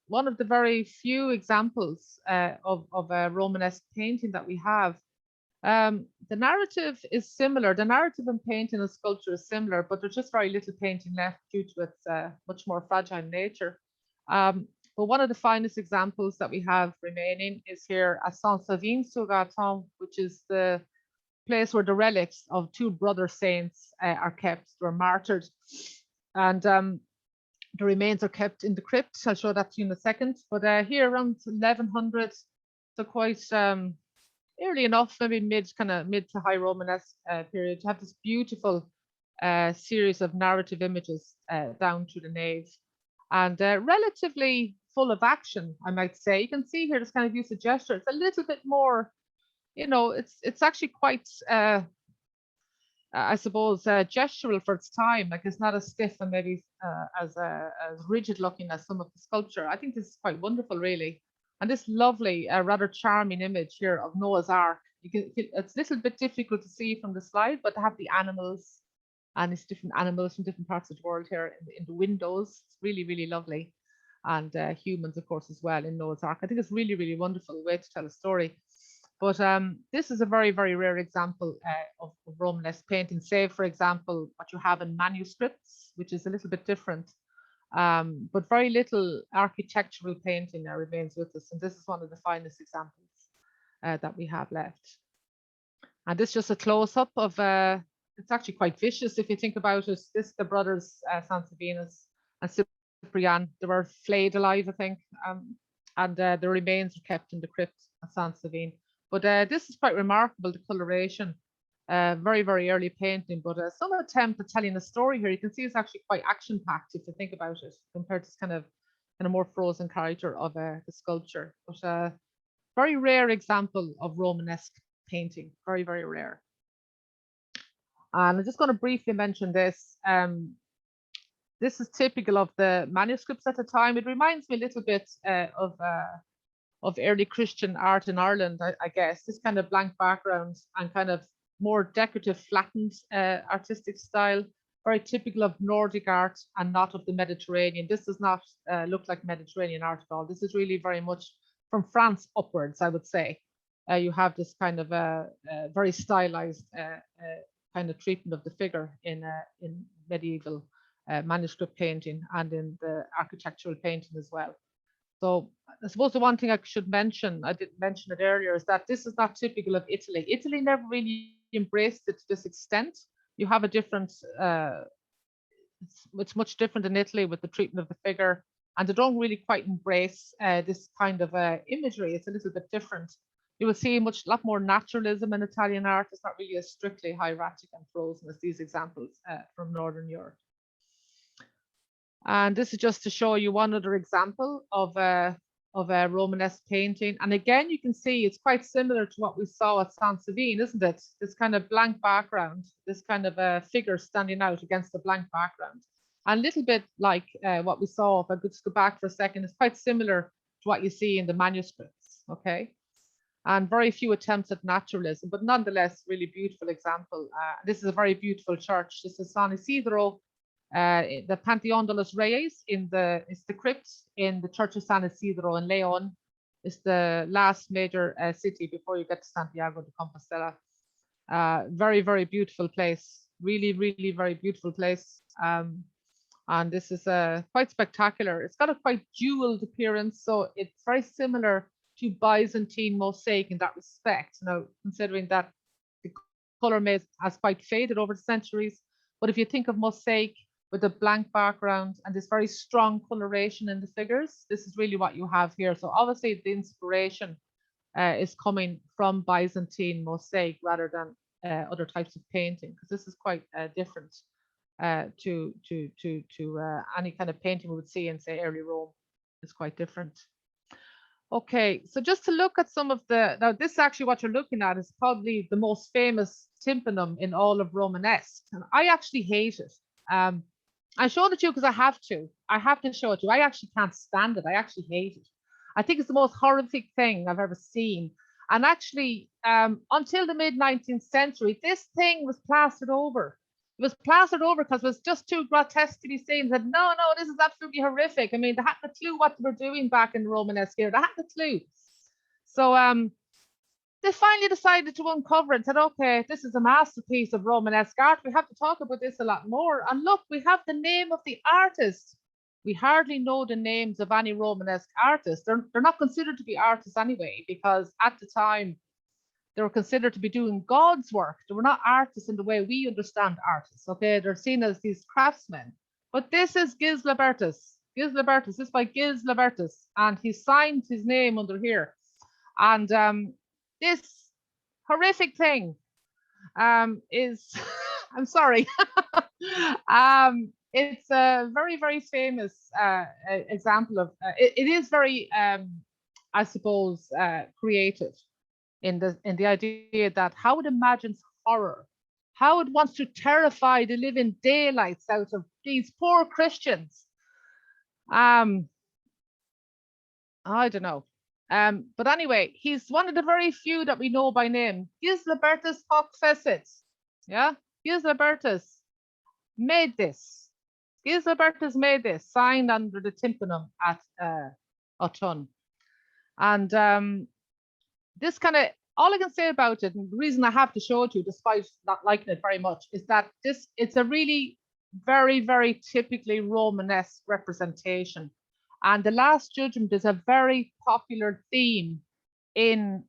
one of the very few examples of a Romanesque painting that we have The narrative is similar. The narrative in painting and sculpture is similar, but there's just very little painting left due to its much more fragile nature. But one of the finest examples that we have remaining is here at Saint-Savin-sur-Garton, which is the place where the relics of two brother saints are kept. They were martyred, and the remains are kept in the crypt. I'll show that to you in a second. But here around 1100, so quite early enough, maybe mid to high Romanesque period, you have this beautiful series of narrative images down to the nave, and relatively full of action, I might say. You can see here this kind of use of gesture. It's a little bit more, you know, it's actually quite I suppose gestural for its time. Like, it's not as stiff and maybe as rigid looking as some of the sculpture. I think this is quite wonderful, really. And this lovely, rather charming image here of Noah's Ark. It's a little bit difficult to see from the slide, but to have the animals, and it's different animals from different parts of the world here in the windows. It's really, really lovely. And humans, of course, as well in Noah's Ark. I think it's really, really wonderful way to tell a story. But this is a very, very rare example of Romanesque painting. Say, for example, what you have in manuscripts, which is a little bit different. But very little architectural painting remains with us. And this is one of the finest examples that we have left. And this is just a close-up of, it's actually quite vicious if you think about it. This is the brothers, Sansavinus and Cyprian. They were flayed alive, I think. And the remains are kept in the crypt at Saint-Savin. But this is quite remarkable, the coloration. Very, very early painting, but some attempt at telling a story here. You can see it's actually quite action-packed if you think about it, compared to this kind of more frozen character of the sculpture. But very rare example of Romanesque painting, very, very rare. And I'm just going to briefly mention this. This is typical of the manuscripts at the time. It reminds me a little bit of early Christian art in Ireland, I guess. This kind of blank background and kind of more decorative, flattened artistic style, very typical of Nordic art and not of the Mediterranean. This does not look like Mediterranean art at all. This is really very much from France upwards, I would say. You have this kind of very stylized kind of treatment of the figure in medieval manuscript painting and in the architectural painting as well. So I suppose the one thing I should mention, I didn't mention it earlier, is that this is not typical of Italy. Italy never really embraced it to this extent. You have a different, it's much different in Italy with the treatment of the figure, and they don't really quite embrace this kind of imagery. It's a little bit different. You will see a lot more naturalism in Italian art. It's not really as strictly hieratic and frozen as these examples from Northern Europe. And this is just to show you one other example of a Romanesque painting. And again, you can see it's quite similar to what we saw at Saint-Savin, isn't it? This kind of blank background, this kind of a figure standing out against a blank background. And a little bit like what we saw, if I could just go back for a second, it's quite similar to what you see in the manuscripts, okay? And very few attempts at naturalism, but nonetheless, really beautiful example. This is a very beautiful church. This is San Ysidro, the Pantheon de los Reyes it's the crypt in the Church of San Ysidro in Leon. It's the last major city before you get to Santiago de Compostela. Very, very beautiful place. Really, really very beautiful place. And this is quite spectacular. It's got a quite jeweled appearance, so it's very similar to Byzantine mosaic in that respect. Now, considering that the color has quite faded over the centuries, but if you think of mosaic with a blank background and this very strong coloration in the figures, this is really what you have here. So obviously the inspiration is coming from Byzantine mosaic rather than other types of painting, because this is quite different to any kind of painting we would see in, say, early Rome. It's quite different. Okay, so just to look at some of now this is actually what you're looking at is probably the most famous tympanum in all of Romanesque. And I actually hate it. I showed it to you because I have to show it to you. I actually can't stand it. I actually hate it. I think it's the most horrific thing I've ever seen. And actually, until the mid-19th century, this thing was plastered over. It was plastered over because it was just too grotesque to be seen. Said, no, this is absolutely horrific. I mean, they had no clue what they were doing back in Romanesque here. They had no clue. So they finally decided to uncover it and said, okay, this is a masterpiece of Romanesque art. We have to talk about this a lot more. And look, we have the name of the artist. We hardly know the names of any Romanesque artists. They're not considered to be artists anyway, because at the time, they were considered to be doing God's work. They were not artists in the way we understand artists, okay? They're seen as these craftsmen. But this is Gilles Libertas. Gilles Libertas, this is by Gilles Libertas, and he signed his name under here. And this horrific thing is, I'm sorry, it's a very, very famous example of, it is very, I suppose, creative in the idea that how it imagines horror, how it wants to terrify the living daylights out of these poor Christians. I don't know. But anyway, he's one of the very few that we know by name. Gilles Libertas hoc fecit. Yeah, Gilles Libertas made this. Gilles Libertas made this, signed under the Tympanum at Autun. And this kind of, all I can say about it, and the reason I have to show it to you, despite not liking it very much, is that it's a really very, very typically Romanesque representation. And the Last Judgment is a very popular theme in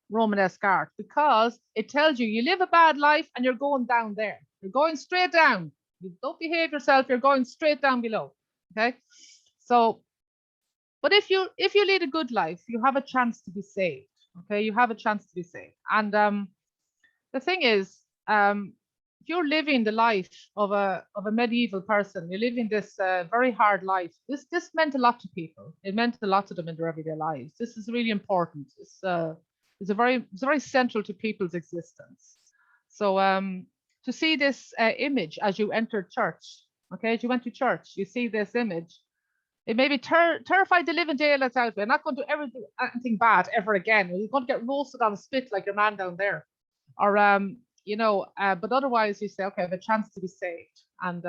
Romanesque art, because it tells you, you live a bad life and you're going down there. You're going straight down. You don't behave yourself, you're going straight down below. Okay. So, but if you lead a good life, you have a chance to be saved. Okay, you have a chance to be saved. And the thing is, if you're living the life of a medieval person, you're living this very hard life. This meant a lot to people. It meant a lot to them in their everyday lives. This is really important. It's very central to people's existence. So to see this image as you enter church, okay, as you went to church, you see this image. It maybe terrified the living daylights out of it. I'm not going to ever do anything bad ever again. You're going to get roasted on a spit like your man down there, or you know. But otherwise, you say, okay, I have a chance to be saved, and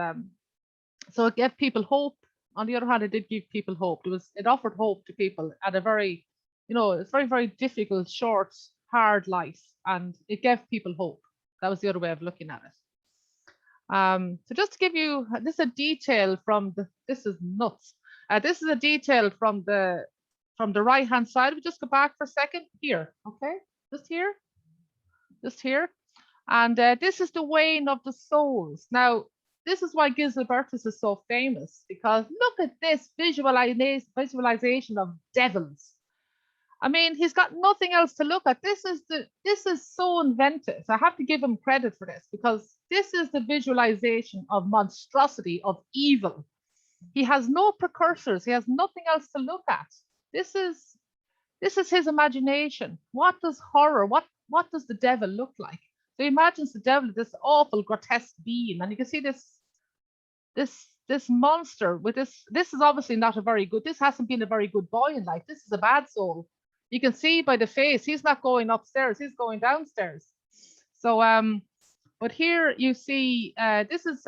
so it gave people hope. On the other hand, it did give people hope. It offered hope to people at a very, you know, it's very, very difficult, short, hard life, and it gave people hope. That was the other way of looking at it. So just to give you, this is a detail from this is nuts. This is a detail from the right hand side. We just go back for a second here, okay? Just here. And this is the wane of the souls. Now, this is why Gilles Libertas is so famous, because look at this visualization of devils. I mean, he's got nothing else to look at. This is so inventive. I have to give him credit for this, because this is the visualization of monstrosity, of evil. He has no precursors. He has nothing else to look at. This is his imagination. What does horror, what does the devil look like? So he imagines the devil, this awful grotesque being, and you can see this monster with this is obviously not a very good, this hasn't been a very good boy in life. This is a bad soul. You can see by the face, he's not going upstairs, he's going downstairs. So but here you see this is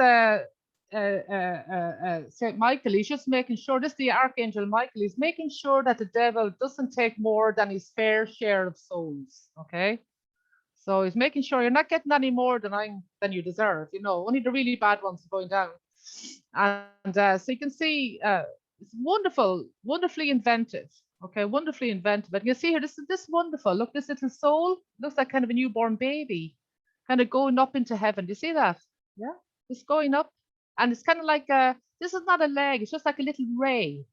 Saint Michael. He's just making sure, this is the Archangel Michael, he's making sure that the devil doesn't take more than his fair share of souls. Okay, so he's making sure you're not getting any more than you deserve. You know, only the really bad ones are going down. And so you can see it's wonderfully inventive. Okay, wonderfully inventive. But you can see here, this wonderful. Look, this little soul looks like kind of a newborn baby, kind of going up into heaven. Do you see that? Yeah, it's going up. And it's kind of like this is not a leg, it's just like a little ray.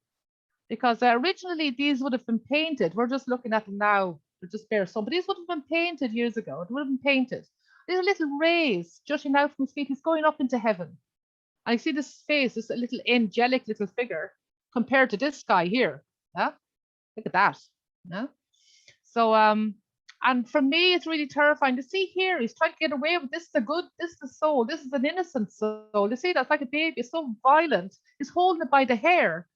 Because originally these would have been painted. We're just looking at them now, they're just bare stone, but these would have been painted years ago. It would have been painted. These are little rays jutting out from his feet. He's going up into heaven. And you see this face, this little angelic little figure compared to this guy here. Yeah, look at that. Yeah. So and for me, it's really terrifying to see here. He's trying to get away with this. This is a soul. This is an innocent soul. You see, that's like a baby. It's so violent. He's holding it by the hair.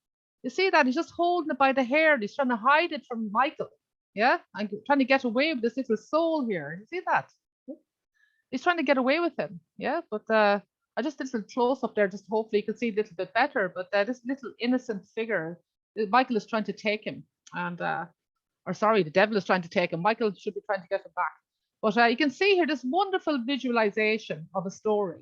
You see that? He's just holding it by the hair. He's trying to hide it from Michael. Yeah, I'm trying to get away with this little soul here. You see that? He's trying to get away with him. Yeah, but I just did a little close up there, just hopefully you can see a little bit better. But this little innocent figure, Michael is trying to take him, and or sorry, the devil is trying to take him. Michael should be trying to get him back. But you can see here this wonderful visualization of a story.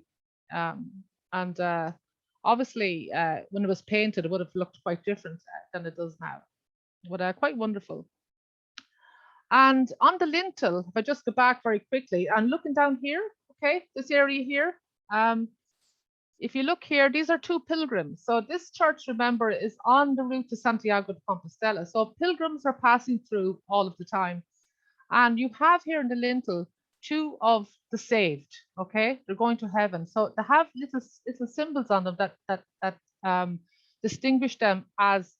Obviously, when it was painted, it would have looked quite different than it does now. But quite wonderful. And on the lintel, if I just go back very quickly, and looking down here, okay, this area here, if you look here, these are two pilgrims. So this church, remember, is on the route to Santiago de Compostela. So pilgrims are passing through all of the time. And you have here in the lintel two of the saved, okay? They're going to heaven. So they have little symbols on them that distinguish them as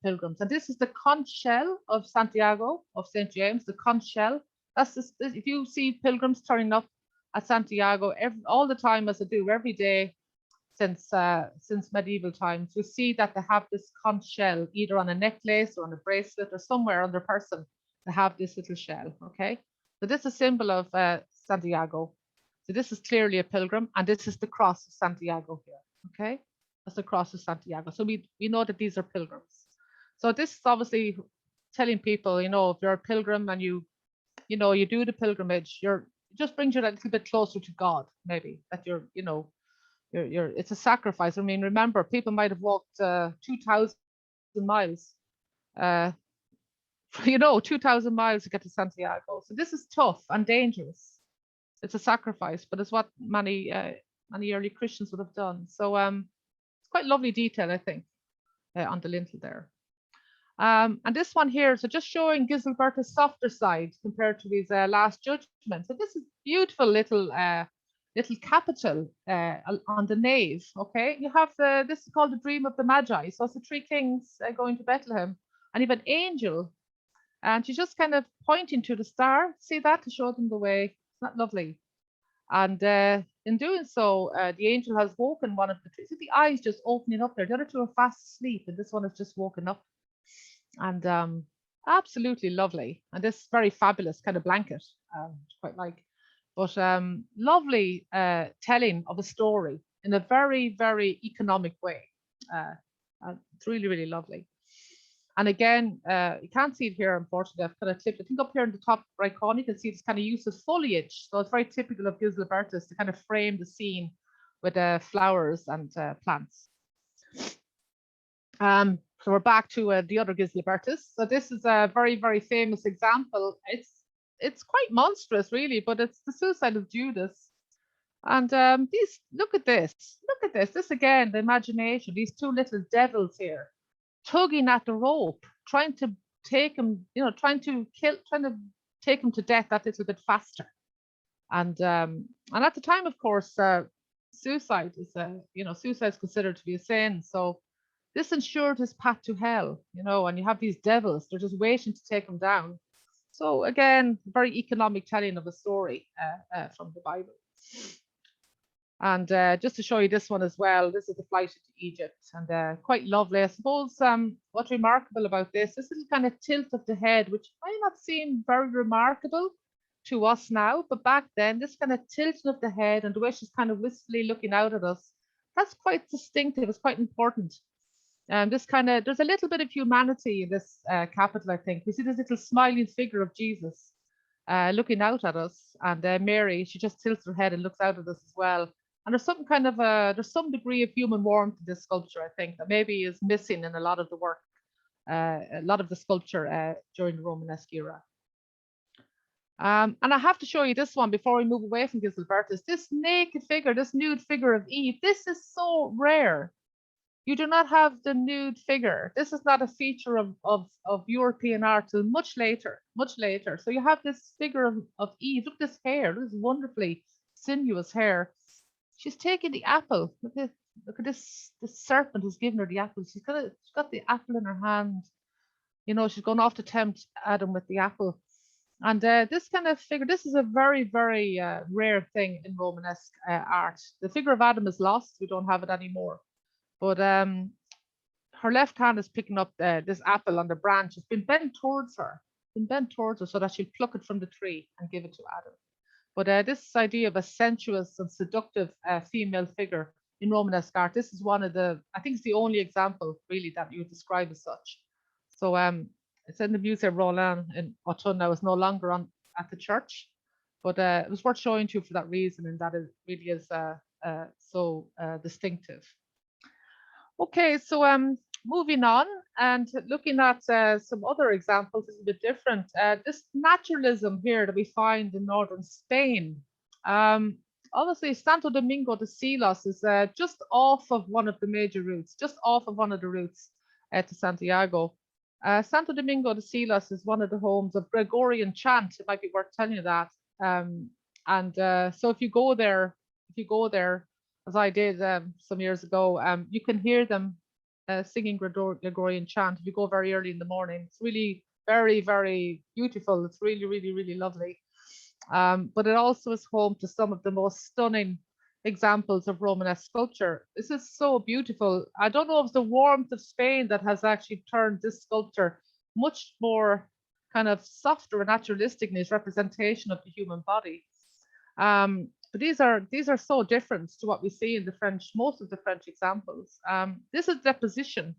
pilgrims. And this is the conch shell of Santiago, of St. James, the conch shell. If you see pilgrims turning up at Santiago all the time, as they do every day since medieval times, you see that they have this conch shell either on a necklace or on a bracelet or somewhere on their person. They have this little shell, okay? So this is a symbol of Santiago. So this is clearly a pilgrim, and this is the cross of Santiago here, okay? That's the cross of Santiago. So we know that these are pilgrims. So this is obviously telling people, if you're a pilgrim and you do the pilgrimage, it just brings you that little bit closer to God, maybe, that it's a sacrifice. I mean, remember, people might have walked 2,000 miles, 2,000 miles to get to Santiago. So this is tough and dangerous. It's a sacrifice, but it's what many early Christians would have done. So it's quite lovely detail, I think, on the lintel there. And this one here, so just showing Gisberta's softer side compared to his Last Judgment. So this is beautiful little capital on the nave. Okay, you have this is called the Dream of the Magi. So it's the three kings going to Bethlehem, and you have an angel, and she's just kind of pointing to the star. See that, to show them the way. Isn't that lovely? And in doing so, the angel has woken one of the trees. See the eyes just opening up there. The other two are fast asleep, and this one has just woken up. And absolutely lovely. And this very fabulous kind of blanket, quite like. But lovely telling of a story in a very, very economic way. It's really, really lovely. And again, you can't see it here, unfortunately. I've kind of clipped. I think up here in the top right corner, you can see this kind of use of foliage. So it's very typical of Gisberta's to kind of frame the scene with flowers and plants. So we're back to the other Gisberta's. So this is a very, very famous example. It's quite monstrous, really, but it's the Suicide of Judas. And look at this. Look at this. This again, the imagination. These two little devils here, tugging at the rope, trying to take him, trying to take him to death that little bit faster. And at the time, of course, suicide is suicide is considered to be a sin. So this ensured his path to hell, and you have these devils, they're just waiting to take him down. So again, very economic telling of a story from the Bible. And just to show you this one as well, this is the flight into Egypt, and quite lovely. I suppose what's remarkable about this little kind of tilt of the head, which might not seem very remarkable to us now, but back then, this kind of tilting of the head and the way she's kind of wistfully looking out at us, that's quite distinctive, it's quite important. There's a little bit of humanity in this capital, I think. We see this little smiling figure of Jesus looking out at us, and Mary, she just tilts her head and looks out at us as well. And there's some there's some degree of human warmth in this sculpture, I think, that maybe is missing in a lot of the work, a lot of the sculpture during the Romanesque era. And I have to show you this one before we move away from Gisberta's. This naked figure, this nude figure of Eve, this is so rare. You do not have the nude figure. This is not a feature of European art till much later, much later. So you have this figure of Eve. Look at this hair, this wonderfully sinuous hair. She's taking the apple. Look at this. The serpent has given her the apple. She's got the apple in her hand. She's going off to tempt Adam with the apple. And this kind of figure, this is a very, very rare thing in Romanesque art. The figure of Adam is lost. We don't have it anymore. But her left hand is picking up this apple on the branch. It's been bent towards her, so that she'll pluck it from the tree and give it to Adam. But this idea of a sensuous and seductive female figure in Romanesque art, this is one of I think it's the only example really that you would describe as such. So It's in the Musée Roland in Autun now. It's no longer on at the church, but it was worth showing to you for that reason, and that it really is so distinctive. Okay, so moving on and looking at some other examples is a bit different. This naturalism here that we find in northern Spain. Obviously, Santo Domingo de Silos is just off of one of the major routes, just off of one of the routes to Santiago. Santo Domingo de Silos is one of the homes of Gregorian Chant. It might be worth telling you that. So if you go there, as I did some years ago, you can hear them singing Gregorian Chant if you go very early in the morning. It's really very, very beautiful. It's really, really, really lovely. But it also is home to some of the most stunning examples of Romanesque sculpture. This is so beautiful. I don't know if it's the warmth of Spain that has actually turned this sculpture much more kind of softer and naturalistic in its representation of the human body. But these are so different to what we see in the French, most of the French examples. This is Deposition.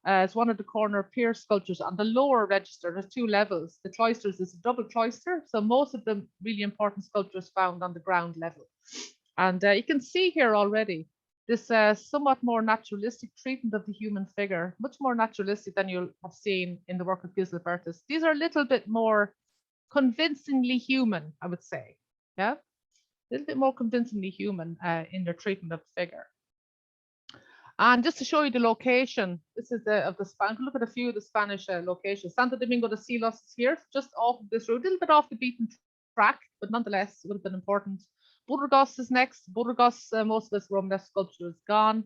It's one of the corner pier sculptures on the lower register. There's two levels. The cloisters is a double cloister, so most of the really important sculptures found on the ground level. And you can see here already this somewhat more naturalistic treatment of the human figure, much more naturalistic than you'll have seen in the work of Gilbertus. These are a little bit more convincingly human, I would say. Yeah, a little bit more convincingly human in their treatment of the figure. And just to show you the location, this is of the Spanish. Look at a few of the Spanish locations. Santo Domingo de Silos is here, just off of this road, a little bit off the beaten track, but nonetheless, it would have been important. Burgos is next. Burgos, most of this Romanesque sculpture is gone.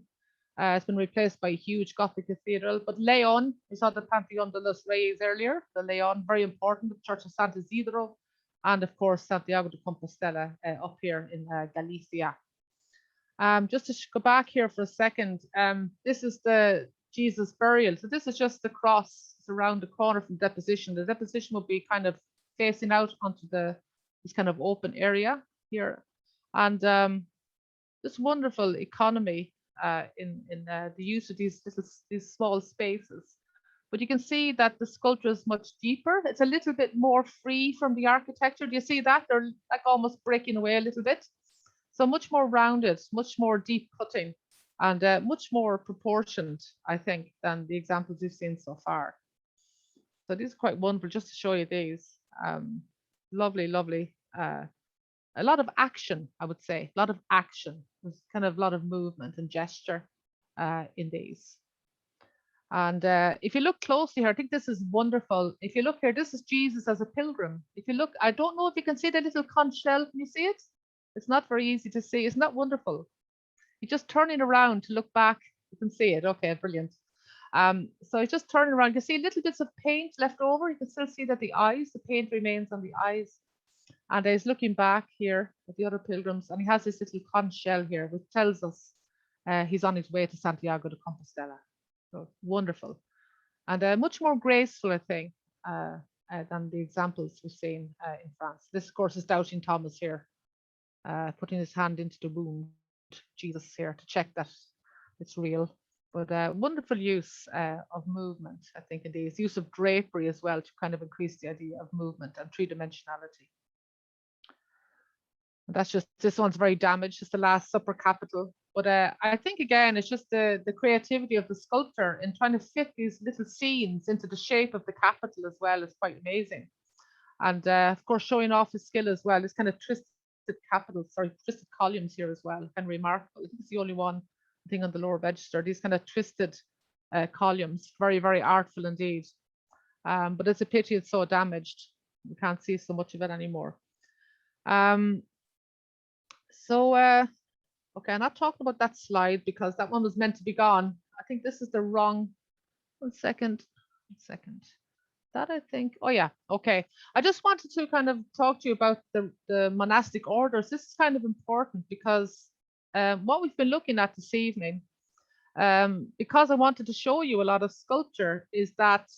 It's been replaced by a huge Gothic cathedral. But Leon, we saw the Pantheon de los Reyes earlier. The Leon, very important, the Church of San Ysidro, and of course Santiago de Compostela up here in Galicia. Just to go back here for a second, this is the Jesus burial. So this is just the cross. It's around the corner from Deposition. The Deposition will be kind of facing out onto this kind of open area here, and this wonderful economy in the use of these small spaces. But you can see that the sculpture is much deeper. It's a little bit more free from the architecture. Do you see that? They're like almost breaking away a little bit. So much more rounded, much more deep cutting, and much more proportioned, I think, than the examples we've seen so far. So these are quite wonderful, just to show you these. Lovely, lovely. A lot of action, I would say, a lot of action. There's kind of a lot of movement and gesture in these. And if you look closely here, I think this is wonderful. If you look here, this is Jesus as a pilgrim. If you look, I don't know if you can see the little conch shell. Can you see it? It's not very easy to see. Isn't that wonderful? You're just turning around to look back. You can see it. Okay, brilliant. So it's just turning around. You can see little bits of paint left over. You can still see that the paint remains on the eyes. And he's looking back here at the other pilgrims, and he has this little conch shell here, which tells us he's on his way to Santiago de Compostela. So wonderful. And much more graceful, I think, than the examples we've seen in France. This, of course, is Doubting Thomas here. Putting his hand into the wound, Jesus here, to check that it's real. But wonderful use of movement, I think, in these. Use of drapery as well to kind of increase the idea of movement and three-dimensionality. And that's just, this one's very damaged, just the Last Supper capital. But I think, again, it's just the creativity of the sculptor in trying to fit these little scenes into the shape of the capital as well is quite amazing. And of course, showing off his skill as well, this kind of twisted columns here as well, and remarkable. I think it's the only one thing on the lower register, these kind of twisted columns, very, very artful indeed. But it's a pity it's so damaged. We can't see so much of it anymore. Okay, I'm not talking about that slide because that one was meant to be gone. I think this is the wrong, one second. That I think, oh yeah, okay. I just wanted to kind of talk to you about the monastic orders. This is kind of important because what we've been looking at this evening, because I wanted to show you a lot of sculpture, is that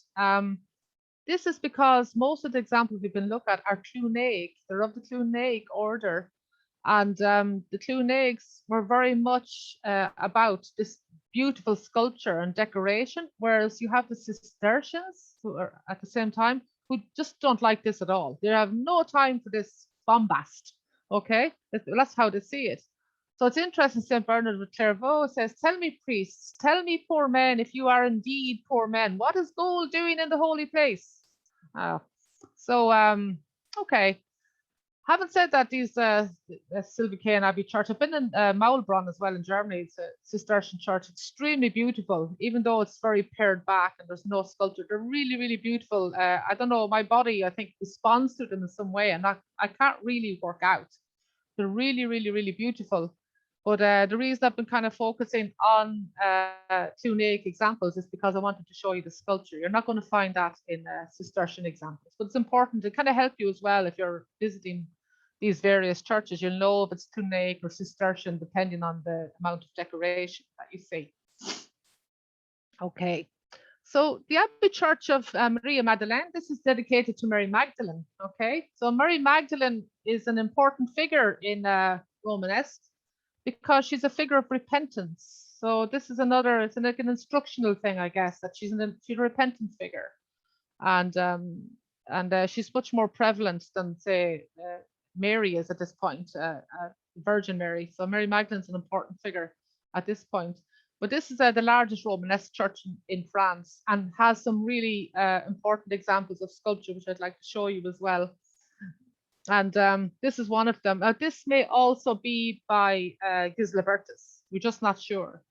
this is because most of the examples we've been looking at are Clunaic. They're of the Clunaic order. And the Clunaics were very much about this beautiful sculpture and decoration, whereas you have the Cistercians who are at the same time who just don't like this at all. They have no time for this bombast. Okay, that's how they see it. So it's interesting. St. Bernard of Clairvaux says, "Tell me, priests, tell me, poor men, if you are indeed poor men, what is gold doing in the holy place?" Okay. Having said that, these Silvicae Abbey Church, I've been in Maulbronn as well in Germany. It's a Cistercian church, extremely beautiful, even though it's very pared back and there's no sculpture. They're really, really beautiful. I don't know, my body, I think, responds to them in some way, and I can't really work out. They're really, really, really beautiful. But the reason I've been kind of focusing on Cluniac examples is because I wanted to show you the sculpture. You're not going to find that in Cistercian examples, but it's important to kind of help you as well if you're visiting these various churches. You'll know if it's Cluniac or Cistercian, depending on the amount of decoration that you see. Okay, so the Abbey Church of Maria Magdalene, this is dedicated to Mary Magdalene. Okay, so Mary Magdalene is an important figure in Romanesque, because she's a figure of repentance. So this is another, it's like an instructional thing, I guess, that she's a repentant figure. And she's much more prevalent than, say, Mary is at this point, Virgin Mary. So Mary Magdalene's an important figure at this point. But this is the largest Romanesque church in France, and has some really important examples of sculpture, which I'd like to show you as well. And this is one of them. This may also be by Gislebertus. We're just not sure.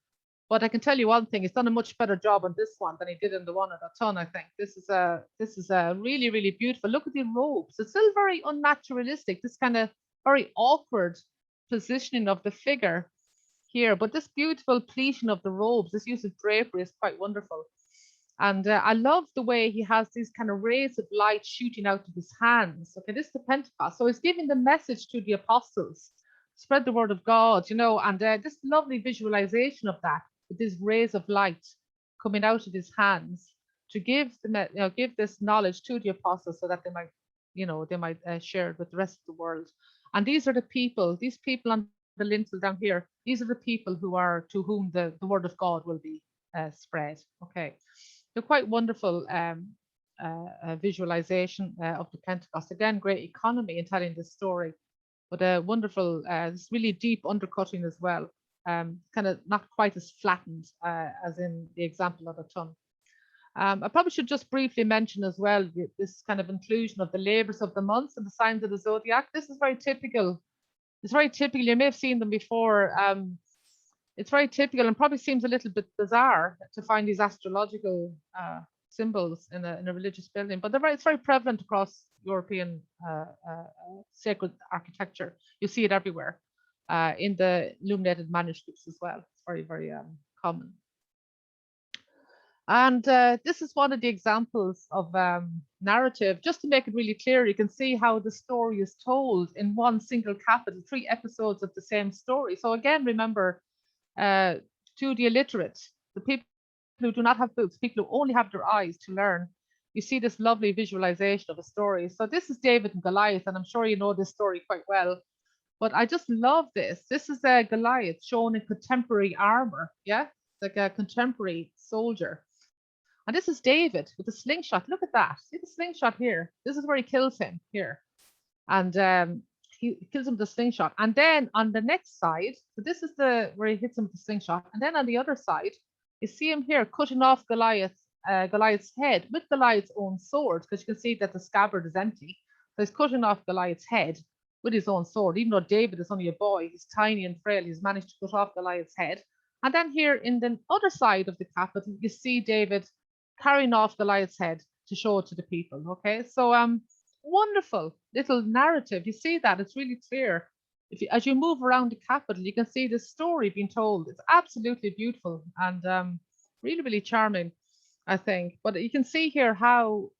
But I can tell you one thing: he's done a much better job on this one than he did in the one at Autun, I think. This is a really, really beautiful. Look at the robes. It's still very unnaturalistic. This kind of very awkward positioning of the figure here. But this beautiful pleating of the robes, this use of drapery is quite wonderful. And I love the way he has these kind of rays of light shooting out of his hands. Okay, this is the Pentecost. So he's giving the message to the apostles, spread the word of God, you know, and this lovely visualization of that, with these rays of light coming out of his hands to give give this knowledge to the apostles so that they might, share it with the rest of the world. And these are the people, these people on the lintel down here, these are the people to whom the word of God will be spread. Okay. They're quite wonderful visualization of the Pentecost. Again, great economy in telling this story, but a wonderful, this really deep undercutting as well. Kind of not quite as flattened as in the example of Autun. I probably should just briefly mention as well this kind of inclusion of the labors of the months and the signs of the zodiac. This is very typical. It's very typical. You may have seen them before. It's very typical and probably seems a little bit bizarre to find these astrological symbols in a religious building, but it's very prevalent across European sacred architecture. You see it everywhere in the illuminated manuscripts as well. It's very, very common. And this is one of the examples of narrative. Just to make it really clear, you can see how the story is told in one single capital, 3 episodes of the same story. So again, remember, to the illiterate, the people who do not have books, people who only have their eyes to learn, you see this lovely visualization of a story. So this is David and Goliath, and I'm sure you know this story quite well, but I just love this. This is a Goliath shown in contemporary armor, yeah, like a contemporary soldier. And this is David with a slingshot. Look at that. See the slingshot here. This is where he kills him here. And he kills him with a slingshot. And then on the next side, so this is where he hits him with the slingshot. And then on the other side, you see him here cutting off Goliath's head with Goliath's own sword, because you can see that the scabbard is empty. So he's cutting off Goliath's head with his own sword. Even though David is only a boy, he's tiny and frail, he's managed to cut off Goliath's head. And then here in the other side of the capital, you see David carrying off Goliath's head to show it to the people. Okay, so wonderful little narrative. You see that it's really clear. As you move around the capital, you can see the story being told. It's absolutely beautiful and really, really charming, I think. But you can see here how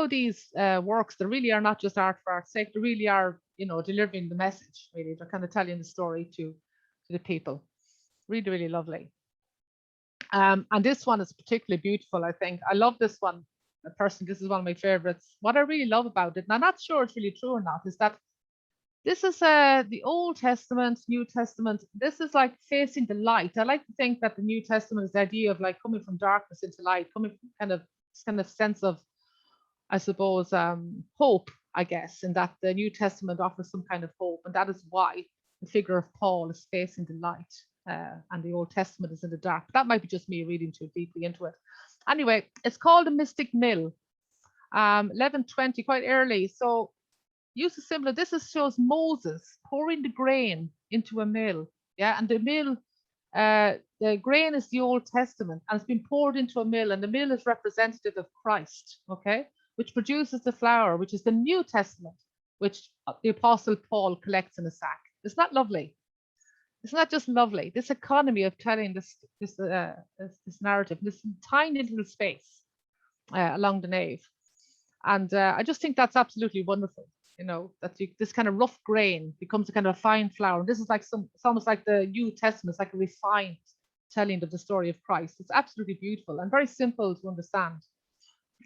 these works, they really are not just art for art's sake. They really are, delivering the message. Really, they're kind of telling the story to the people. Really, really lovely. And this one is particularly beautiful, I think. I love this one. Personally, this is one of my favorites. What I really love about it, and I'm not sure it's really true or not, is that This is the Old Testament, New Testament. This is like facing the light. I like to think that the New Testament is the idea of like coming from darkness into light, coming from kind of sense of, I suppose, hope, I guess, in that the New Testament offers some kind of hope. And that is why the figure of Paul is facing the light and the Old Testament is in the dark. But that might be just me reading too deeply into it. Anyway, it's called a mystic mill, 1120, quite early. So use the symbol. This shows Moses pouring the grain into a mill. Yeah, and the mill, the grain is the Old Testament and it's been poured into a mill, and the mill is representative of Christ, okay, which produces the flour, which is the New Testament, which the Apostle Paul collects in a sack. Isn't that lovely? Isn't that just lovely? This economy of telling this narrative, this tiny little space along the nave. And I just think that's absolutely wonderful, you know, that this kind of rough grain becomes a kind of a fine flour. And this is like it's almost like the New Testament, it's like a refined telling of the story of Christ. It's absolutely beautiful and very simple to understand.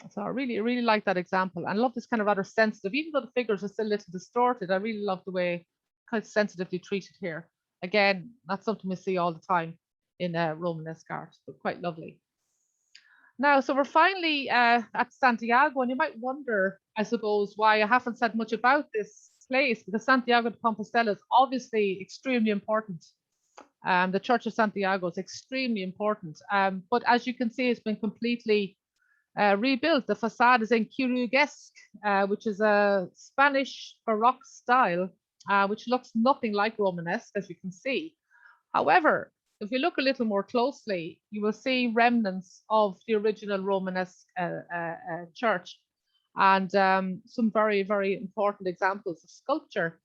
So I really like that example. And I love this kind of rather sensitive, even though the figures are still a little distorted, I really love the way kind of sensitively treated here. Again, that's something we see all the time in Romanesque art, but quite lovely. Now, so we're finally at Santiago, and you might wonder, I suppose, why I haven't said much about this place, because Santiago de Compostela is obviously extremely important. The Church of Santiago is extremely important, but as you can see, it's been completely rebuilt. The facade is in Quiriguesque, which is a Spanish Baroque style, which looks nothing like Romanesque, as you can see. However, if you look a little more closely, you will see remnants of the original Romanesque church and some very important examples of sculpture.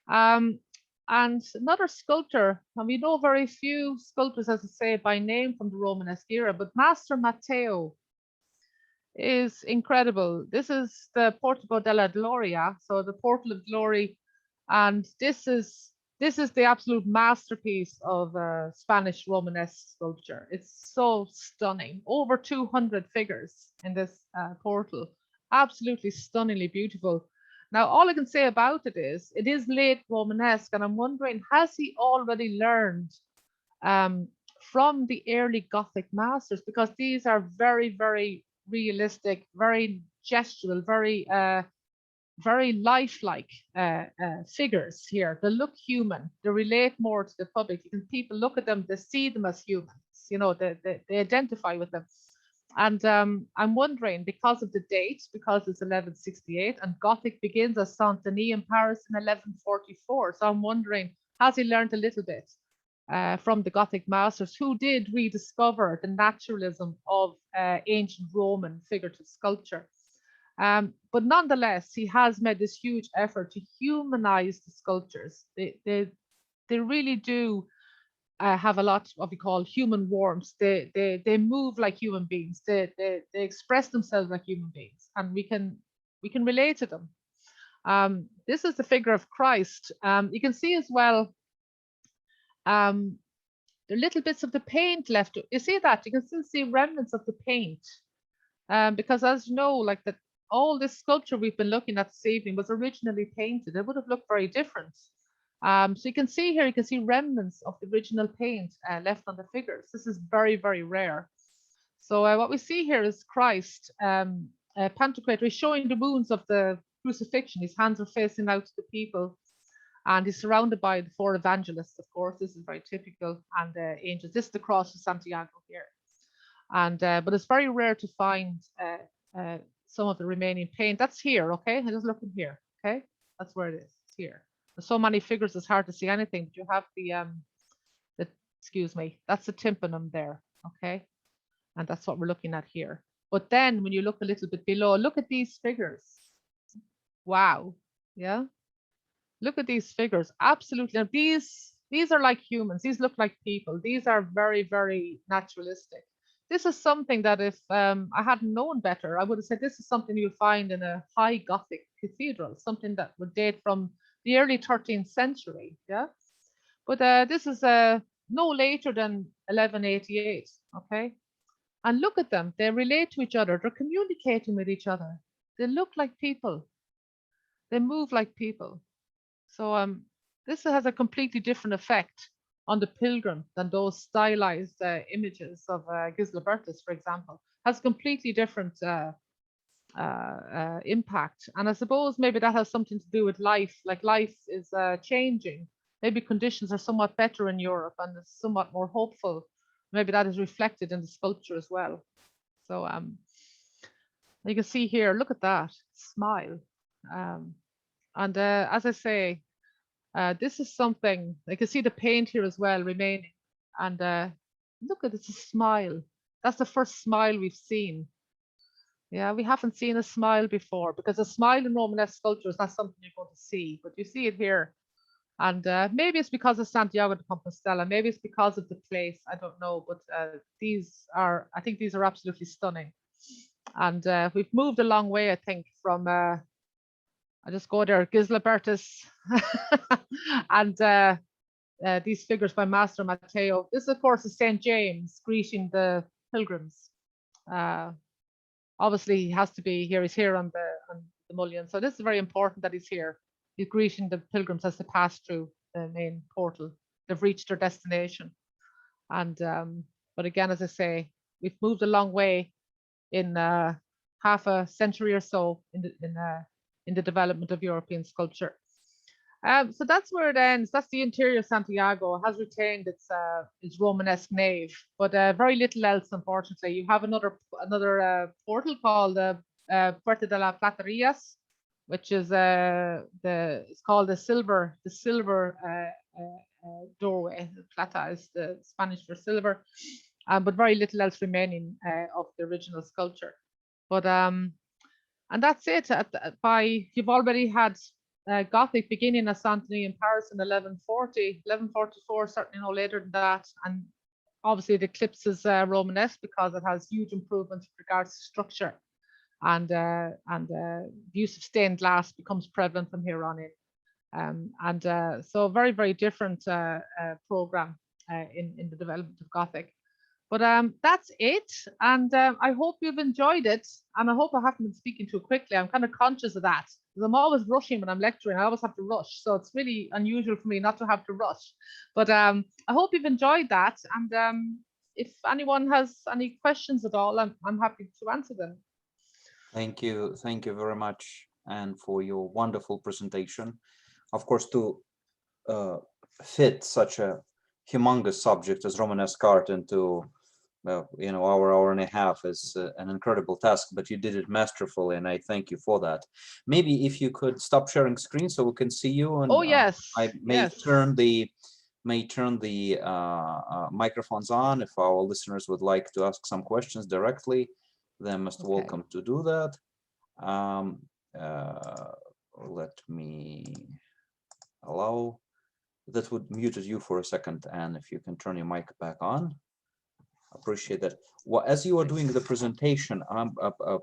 And another sculptor, and we know very few sculptors, as I say, by name from the Romanesque era, but Master Matteo is incredible. This is the Puerto de la Gloria, so the Portal of Glory, and this is the absolute masterpiece of Spanish Romanesque sculpture. It's so stunning. Over 200 figures in this portal. Absolutely stunningly beautiful. Now, all I can say about it is late Romanesque, and I'm wondering, has he already learned from the early Gothic masters? Because these are very realistic, very gestural, very lifelike figures here. They look human. They relate more to the public. People look at them, they see them as humans. You know, they identify with them. And I'm wondering, because of the date, because it's 1168, and Gothic begins at Saint Denis in Paris in 1144. So I'm wondering, has he learned a little bit from the Gothic masters, who did rediscover the naturalism of ancient Roman figurative sculpture? But nonetheless, he has made this huge effort to humanize the sculptures. They really do have a lot of what we call human warmth. They move like human beings. They express themselves like human beings, and we can relate to them. This is the figure of Christ. You can see as well the little bits of the paint left. You see that? You can still see remnants of the paint. Because as you know, like that, all this sculpture we've been looking at this evening was originally painted. It would have looked very different. So you can see here, you can see remnants of the original paint left on the figures. This is very rare. So what we see here is Christ, Pantocrator, showing the wounds of the crucifixion. His hands are facing out to the people, and he's surrounded by the four evangelists, of course. This is very typical, and angels. This is the cross of Santiago here. And but it's very rare to find some of the remaining paint. That's here, okay? I'm just looking here, okay? That's where it is. It's here. There's so many figures, it's hard to see anything. But you have the excuse me, that's the tympanum there, okay? And that's what we're looking at here. But then when you look a little bit below, look at these figures. Wow, yeah. Look at these figures. Absolutely. Now these are like humans. These look like people. These are very naturalistic. This is something that if I hadn't known better, I would have said this is something you'll find in a high Gothic cathedral, something that would date from the early 13th century. Yeah, but this is no later than 1188. Okay, and look at them. They relate to each other. They're communicating with each other. They look like people. They move like people. So this has a completely different effect on the pilgrim than those stylized images of Gislebertus, for example. Has completely different impact. And I suppose maybe that has something to do with life. Like life is changing. Maybe conditions are somewhat better in Europe and it's somewhat more hopeful. Maybe that is reflected in the sculpture as well. So you can see here, look at that smile. And as I say, this is something, I can see the paint here as well remaining. And look at it's a smile. That's the first smile we've seen. Yeah, we haven't seen a smile before, because a smile in Romanesque sculpture is not something you're going to see, but you see it here. And maybe it's because of Santiago de Compostela, maybe it's because of the place, I don't know, but I think these are absolutely stunning. And we've moved a long way, I think, from, I just go there, Gislebertus, and these figures by Master Matteo. This, of course, is St. James greeting the pilgrims. Obviously, he has to be here. He's here on the mullion. So this is very important that he's here. He's greeting the pilgrims as they pass through the main portal. They've reached their destination. And but again, as I say, we've moved a long way in half a century or so in the development of European sculpture. So that's where it ends. That's the interior of Santiago. It has retained its Romanesque nave, but very little else, unfortunately. You have another portal called Puerto De La Platas, which is it's called the silver doorway. Plata is the Spanish for silver, but very little else remaining of the original sculpture. But and that's it. You've already had Gothic beginning at Saint-Denis in Paris in 1140, 1144, certainly no later than that. And obviously it eclipses Romanesque because it has huge improvements with regards to structure. And the use of stained glass becomes prevalent from here on in. So very, very different program in the development of Gothic. But that's it. And I hope you've enjoyed it. And I hope I haven't been speaking too quickly. I'm kind of conscious of that, because I'm always rushing when I'm lecturing. I always have to rush. So it's really unusual for me not to have to rush. But I hope you've enjoyed that. And if anyone has any questions at all, I'm happy to answer them. Thank you very much, Anne, for your wonderful presentation. Of course, to fit such a humongous subject as Romanesque art into hour and a half is an incredible task, but you did it masterfully, and I thank you for that. Maybe if you could stop sharing screen so we can see you, and oh yes, I may turn the microphones on if our listeners would like to ask some questions directly. They're most welcome to do that. Let me allow. That would muted you for a second, and if you can turn your mic back on, appreciate that. Well, as you are doing the presentation,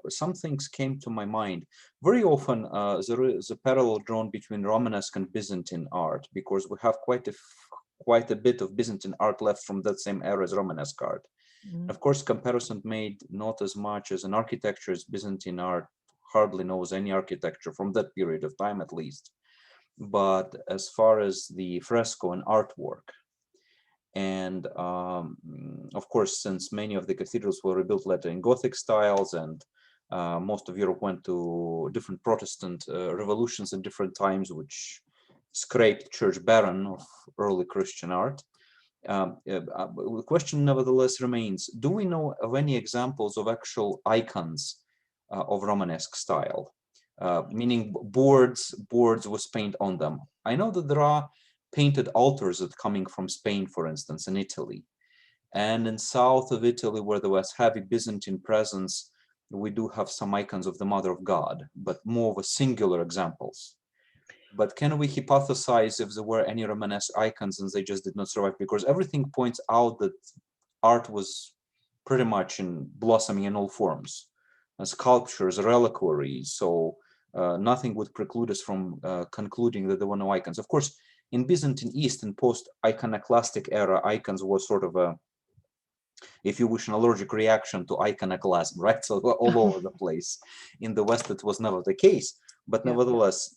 some things came to my mind. Very often, there is a parallel drawn between Romanesque and Byzantine art, because we have quite a bit of Byzantine art left from that same era as Romanesque art. Of course, comparison made not as much as an architecture, as Byzantine art hardly knows any architecture from that period of time, at least. But as far as the fresco and artwork, and of course, since many of the cathedrals were rebuilt later in Gothic styles, and most of Europe went to different Protestant revolutions at different times, which scraped church barren of early Christian art. The question nevertheless remains, do we know of any examples of actual icons of Romanesque style? Meaning boards with paint on them. I know that there are painted altars that coming from Spain, for instance, in Italy. And in south of Italy, where there was heavy Byzantine presence, we do have some icons of the Mother of God, but more of a singular examples. But can we hypothesize if there were any Romanesque icons and they just did not survive? Because everything points out that art was pretty much in blossoming in all forms. Sculptures, reliquaries, so nothing would preclude us from concluding that there were no icons. Of course, in Byzantine East and post-iconoclastic era, icons were sort of a, if you wish, an allergic reaction to iconoclasm, right? So all over the place. In the West, it was never the case. But nevertheless,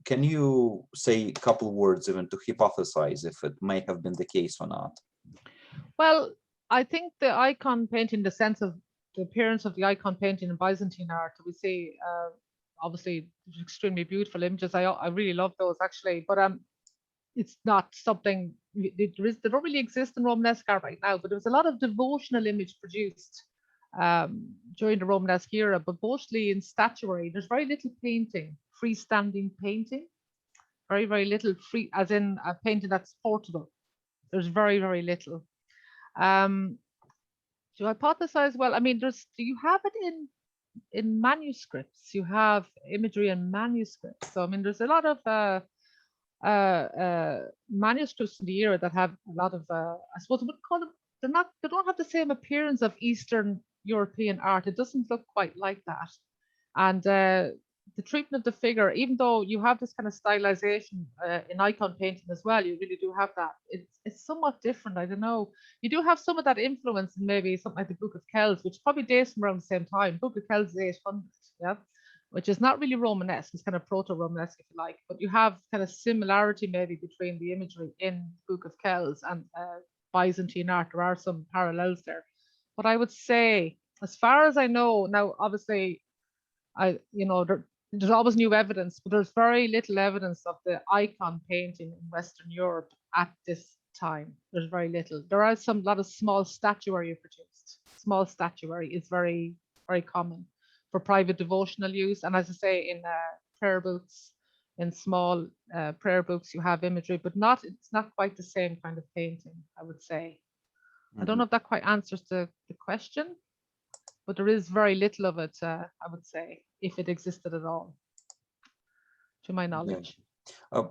can you say a couple words even to hypothesize if it may have been the case or not? Well, I think the icon painting, the sense of the appearance of the icon painting in Byzantine art, we see obviously extremely beautiful images. I really love those actually, but it's not something they don't really exist in Romanesque art right now. But there was a lot of devotional image produced during the Romanesque era, but mostly in statuary. There's very little painting, freestanding painting, very, very little free, as in a painting that's portable. There's very, very little. To hypothesize, well, I mean, do you have it in manuscripts? You have imagery in manuscripts. So I mean, there's a lot of manuscripts in the era that have a lot of I suppose I would call them, they don't have the same appearance of Eastern European art. It doesn't look quite like that. And the treatment of the figure, even though you have this kind of stylization in icon painting as well, you really do have that. It's somewhat different. I don't know. You do have some of that influence in maybe something like the Book of Kells, which probably dates from around the same time. Book of Kells is 800, yeah, which is not really Romanesque. It's kind of proto-Romanesque, if you like. But you have kind of similarity maybe between the imagery in Book of Kells and Byzantine art. There are some parallels there. But I would say, as far as I know, now obviously, there's always new evidence, but there's very little evidence of the icon painting in Western Europe at this time. There's very little. There are a lot of small statuary produced. Small statuary is very, very common for private devotional use. And as I say, in prayer books, in small prayer books, you have imagery, but it's not quite the same kind of painting, I would say. I don't know if that quite answers the question, but there is very little of it, I would say, if it existed at all, to my knowledge. Yeah.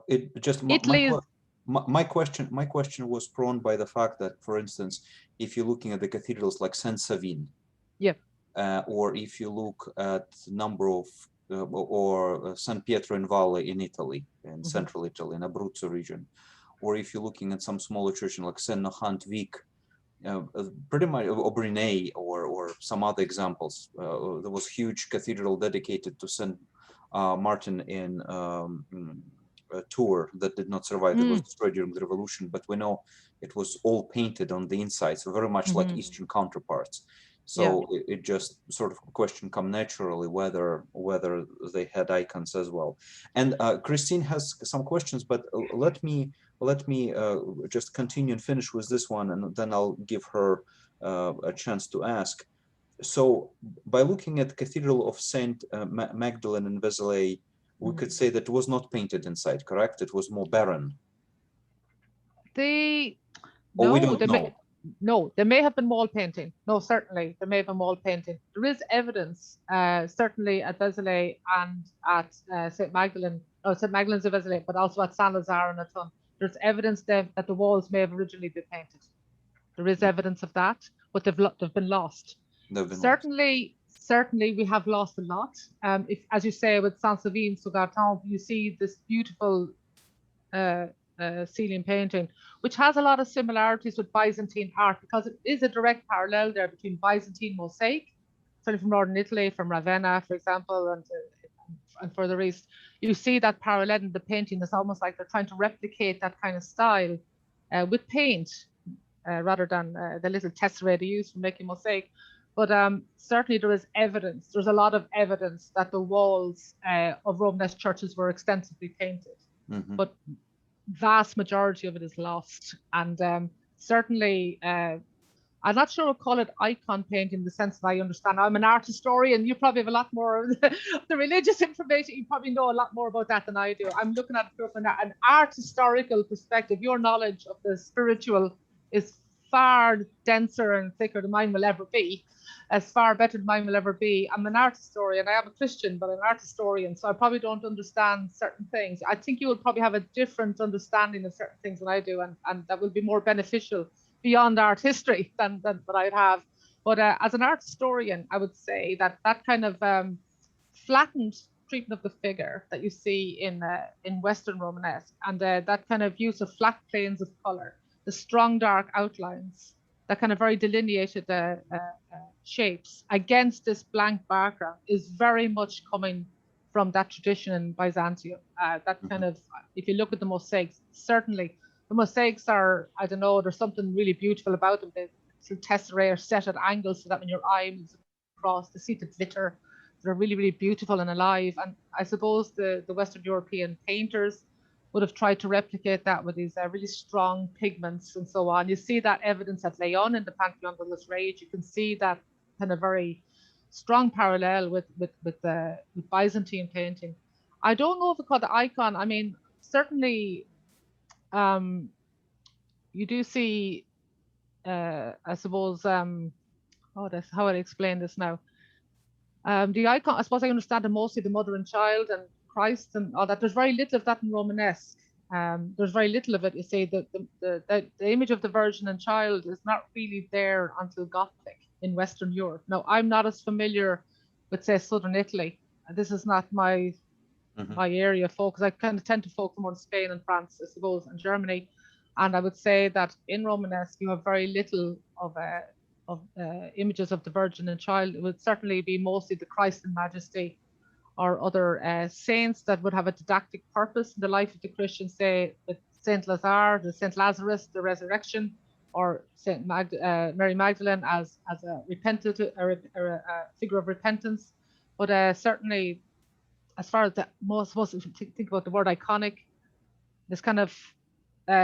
My question was prone by the fact that, for instance, if you're looking at the cathedrals like Saint Savine, yeah, or if you look at number of or San Pietro in Valle in Italy, in central Italy, in Abruzzo region, or if you're looking at some smaller church like Saint Nohant Vic, pretty much, or Brinney, or some other examples. There was huge cathedral dedicated to Saint Martin in Tours that did not survive. It was destroyed during the revolution, but we know it was all painted on the inside, so very much like Eastern counterparts. So it just sort of question come naturally whether they had icons as well. And Christine has some questions, but let me just continue and finish with this one, and then I'll give her a chance to ask. So by looking at the Cathedral of Saint Magdalene in Vézelay, we could say that it was not painted inside, correct? It was more barren. We don't know. No, there may have been wall painting. No, certainly there may have been wall painting. There is evidence, certainly at Vézelay and at St. Magdalene, St. Magdalene's of Vézelay, but also at Saint Lazare and Autun. There's evidence that the walls may have originally been painted. There is evidence of that, but they've been lost. Certainly, we have lost a lot. If, as you say, with Saint Savine, Sugarton, you see this beautiful ceiling painting, which has a lot of similarities with Byzantine art, because it is a direct parallel there between Byzantine mosaic, certainly from northern Italy, from Ravenna, for example, and further east. You see that parallel in the painting. It's almost like they're trying to replicate that kind of style with paint, rather than the little tesserae they use for making mosaic. But certainly there is evidence. There's a lot of evidence that the walls of Romanesque churches were extensively painted. But vast majority of it is lost. And certainly, I'm not sure I'll call it icon painting in the sense that I understand. I'm an art historian. You probably have a lot more of the religious information. You probably know a lot more about that than I do. I'm looking at it from an art historical perspective. Your knowledge of the spiritual is far denser and thicker than mine will ever be. As far better than mine will ever be. I'm an art historian. I am a Christian, but I'm an art historian, so I probably don't understand certain things. I think you will probably have a different understanding of certain things than I do, and that will be more beneficial beyond art history than what I'd have. But as an art historian, I would say that kind of flattened treatment of the figure that you see in Western Romanesque, and that kind of use of flat planes of color, the strong dark outlines, that kind of very delineated shapes against this blank background is very much coming from that tradition in Byzantium. That kind of, if you look at the mosaics, certainly the mosaics are, I don't know, there's something really beautiful about them. The tesserae are set at angles so that when your eye moves across, they see the glitter. They're really, really beautiful and alive. And I suppose the Western European painters would have tried to replicate that with these really strong pigments and so on. You see that evidence at Leon in the Pantheon de los Reyes. You can see that kind of very strong parallel with Byzantine painting. I don't know if it's called the icon. I mean, certainly you do see, I suppose, that's how I explain this now. The icon, I suppose I understand mostly the mother and child and Christ and all that. There's very little of that in Romanesque. There's very little of it. You say that the image of the Virgin and Child is not really there until Gothic in Western Europe. Now, I'm not as familiar with, say, Southern Italy. This is not my area of focus. I kind of tend to focus more on Spain and France, I suppose, and Germany. And I would say that in Romanesque, you have very little of images of the Virgin and Child. It would certainly be mostly the Christ in Majesty or other saints that would have a didactic purpose in the life of the Christian, say with Saint Lazare, the Saint Lazarus, the Resurrection, or Saint Mary Magdalene as a repentant, a figure of repentance. But certainly, as far as the most think about the word iconic, this kind of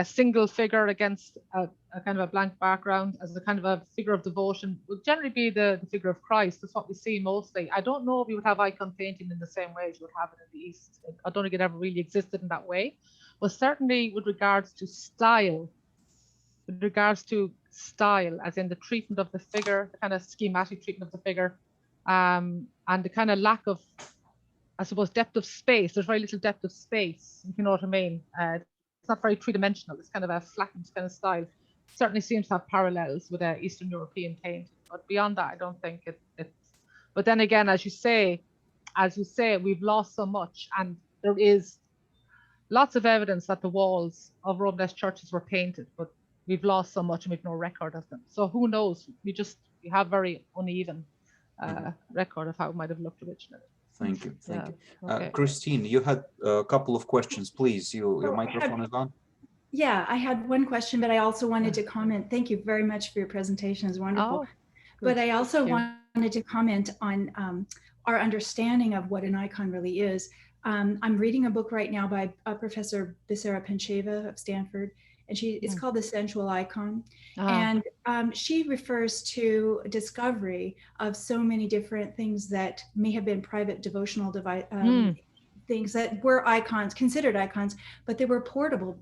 single figure against a kind of a blank background as a kind of a figure of devotion would generally be the figure of Christ. That's what we see mostly. I don't know if you would have icon painting in the same way as you would have it in the East. I don't think it ever really existed in that way. But certainly with regards to style, as in the treatment of the figure, the kind of schematic treatment of the figure, and the kind of lack of, I suppose, depth of space. There's very little depth of space, if you know what I mean. It's not very three-dimensional. It's kind of a flattened kind of style. Certainly seems to have parallels with Eastern European painting. But beyond that, I don't think it's. But then again, as you say, we've lost so much, and there is lots of evidence that the walls of Romanesque churches were painted, but we've lost so much and we've no record of them. So who knows? We have very uneven record of how it might have looked originally. Thank you. Okay. Christine, you had a couple of questions, please. Your microphone is on. Yeah, I had one question, but I also wanted to comment. Thank you very much for your presentation. It's wonderful. But I also wanted to comment on our understanding of what an icon really is. I'm reading a book right now by Professor Bisera Pencheva of Stanford, and it's called The Sensual Icon. And she refers to discovery of so many different things that may have been private devotional things that were icons, considered icons, but they were portable.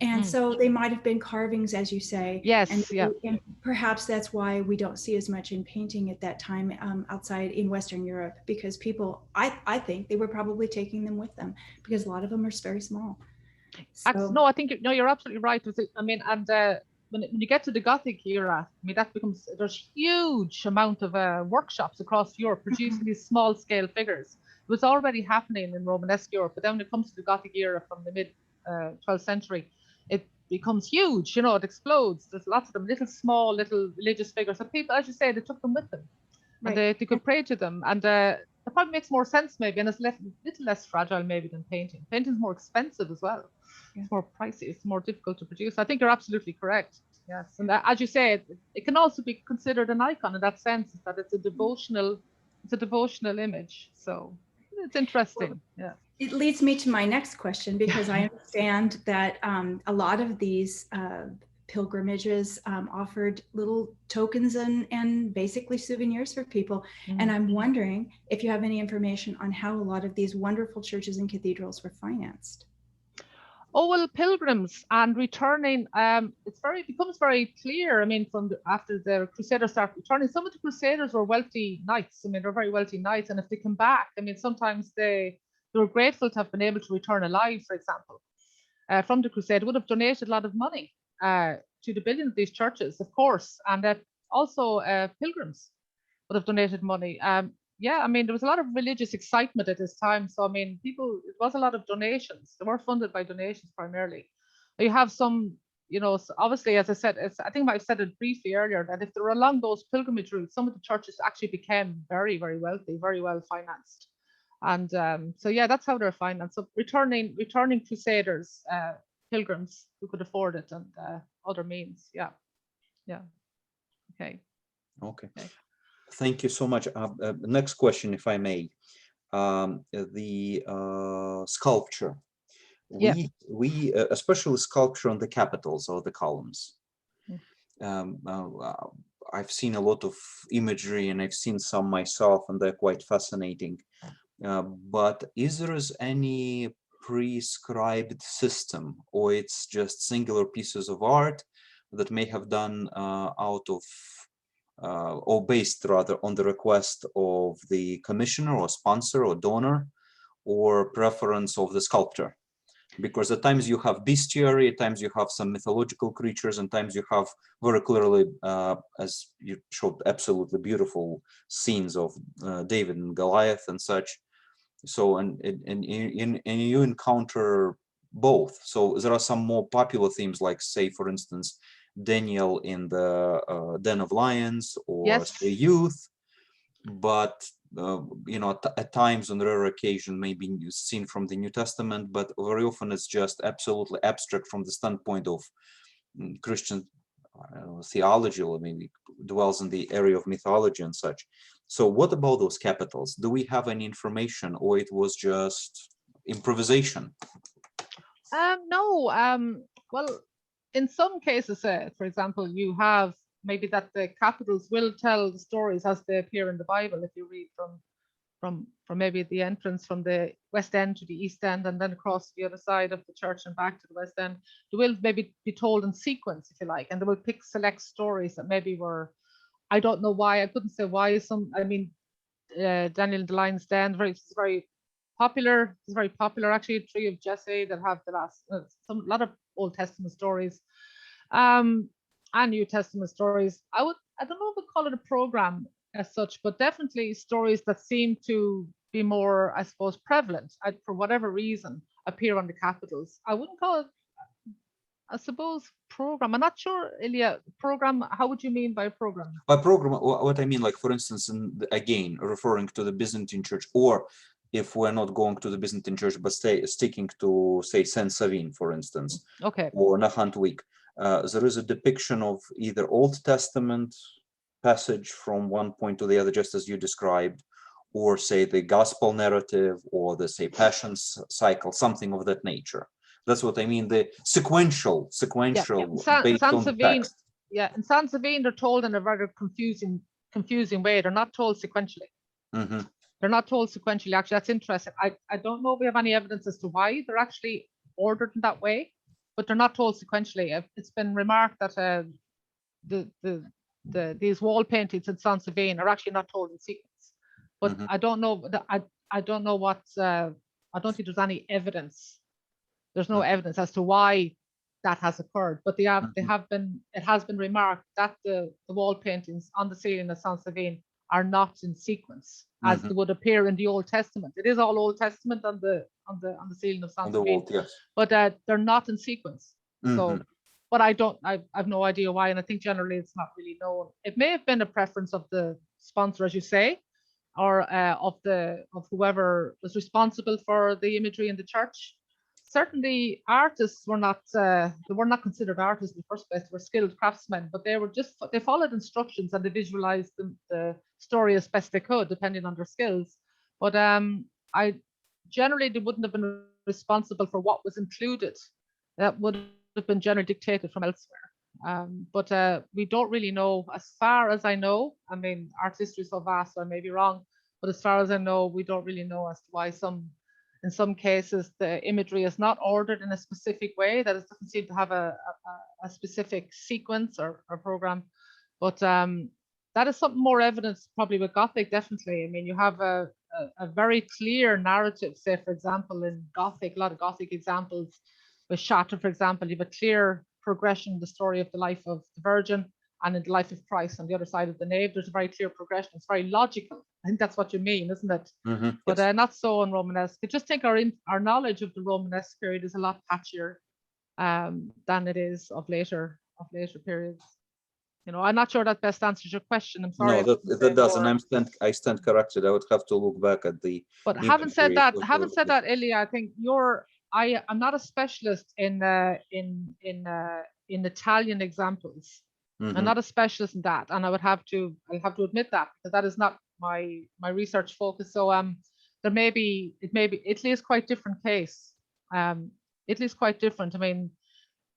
And so they might have been carvings, as you say. Yes. And perhaps that's why we don't see as much in painting at that time outside in Western Europe, because people, I think they were probably taking them with them because a lot of them are very small. So, no, I think you're absolutely right. I mean, and when you get to the Gothic era, I mean, there's huge amount of workshops across Europe producing these small scale figures. It was already happening in Romanesque Europe, but then when it comes to the Gothic era from the mid 12th century, it becomes huge. It explodes. There's lots of them, little religious figures. So people, as you say, they took them with them, and they could pray to them. And it probably makes more sense maybe, and it's little less fragile maybe than painting. Painting's more expensive as well. It's more pricey. It's more difficult to produce. I think you're absolutely correct. Yes, and as you say, it can also be considered an icon in that sense, that it's a devotional image. So it's interesting. Yeah. It leads me to my next question, because I understand that a lot of these pilgrimages offered little tokens and basically souvenirs for people. And I'm wondering if you have any information on how a lot of these wonderful churches and cathedrals were financed. Oh, well, pilgrims and returning, it becomes very clear. I mean, after the Crusaders start returning, some of the Crusaders were wealthy knights. I mean, they're very wealthy knights, and if they come back, I mean, sometimes they were grateful to have been able to return alive, for example, from the Crusade. Would have donated a lot of money to the building of these churches, of course, and also pilgrims would have donated money. Yeah, I mean, there was a lot of religious excitement at this time. So, I mean, it was a lot of donations. They were funded by donations primarily. You have some, obviously, as I said, I think I've said it briefly earlier, that if they were along those pilgrimage routes, some of the churches actually became very, very wealthy, very well financed. And so yeah, that's how they're financed. So returning crusaders, pilgrims who could afford it, and other means. Yeah. Okay. Thank you so much. Next question, if I may. The sculpture. We especially sculpture on the capitals or the columns. I've seen a lot of imagery, and I've seen some myself, and they're quite fascinating. But is there any prescribed system, or it's just singular pieces of art that may have done out of or based rather on the request of the commissioner or sponsor or donor, or preference of the sculptor? Because at times you have bestiary, at times you have some mythological creatures, and times you have very clearly, as you showed, absolutely beautiful scenes of David and Goliath and such. So, and you encounter both. So there are some more popular themes, like, say, for instance, Daniel in the Den of Lions, or say Youth. But at times, on rare occasion, maybe seen from the New Testament, but very often it's just absolutely abstract from the standpoint of Christian theology, or maybe dwells in the area of mythology and such. So what about those capitals? Do we have any information, or it was just improvisation? No. Well, in some cases, for example, you have maybe that the capitals will tell the stories as they appear in the Bible. If you read from maybe the entrance from the west end to the east end, and then across the other side of the church and back to the west end, they will maybe be told in sequence, if you like, and they will pick select stories that maybe were, I don't know why, I couldn't say why. Daniel in the Lion's Den, it's very popular. It's very popular, actually. Tree of Jesse, that have the last a lot of Old Testament stories, and New Testament stories. I don't know if we call it a program as such, but definitely stories that seem to be more, I suppose, prevalent, for whatever reason, appear on the capitals. I wouldn't call it, I suppose, program. I'm not sure, Ilya. Program, how would you mean by program? By program, what I mean, like, for instance, again, referring to the Byzantine Church, or if we're not going to the Byzantine Church, but sticking to, say, Saint Savine, for instance, or Nahant Week, there is a depiction of either Old Testament passage from one point to the other, just as you described, or, say, the Gospel narrative, or the, say, Passion cycle, something of that nature. That's what I mean, the sequential based on the text. Yeah, in San Savine, they're told in a rather confusing way. They're not told sequentially. They're not told sequentially. Actually, that's interesting. I don't know if we have any evidence as to why they're actually ordered in that way, but they're not told sequentially. It's been remarked that these wall paintings in San Savine are actually not told in sequence. But I don't know. I don't know what. I don't think there's any evidence. There's no evidence as to why that has occurred, but it has been remarked that the wall paintings on the ceiling of San Savine are not in sequence as they would appear in the Old Testament. It is all Old Testament on the ceiling of San Savine, but they're not in sequence. So, but I have no idea why, and I think generally it's not really known. It may have been a preference of the sponsor, as you say, or of whoever was responsible for the imagery in the church. Certainly, artists were not considered artists in the first place. They were skilled craftsmen, but they followed instructions and they visualized the story as best they could, depending on their skills. But generally they wouldn't have been responsible for what was included. That would have been generally dictated from elsewhere. But we don't really know, as far as I know. I mean, art history is so vast, so I may be wrong, but as far as I know, we don't really know as to why in some cases, the imagery is not ordered in a specific way, that it doesn't seem to have a specific sequence or program. But that is something more evidence probably with Gothic, definitely. I mean, you have a very clear narrative, say, for example, in Gothic, a lot of Gothic examples. With Chapter, for example, you have a clear progression, the story of the life of the Virgin, and in the life of Christ on the other side of the nave. There's a very clear progression. It's very logical. I think that's what you mean, isn't it? But not so in Romanesque. I just think our knowledge of the Romanesque period is a lot patchier than it is of later periods. You know, I'm not sure that best answers your question. I'm sorry. No, that doesn't. I stand corrected. I would have to look back at the. But having said that, imagery. Ilya, I think I'm not a specialist in Italian exampple,s I'm not a specialist in that, and I'll have to admit that, because that is not my research focus. So Italy is quite different case. Italy is quite different. I mean,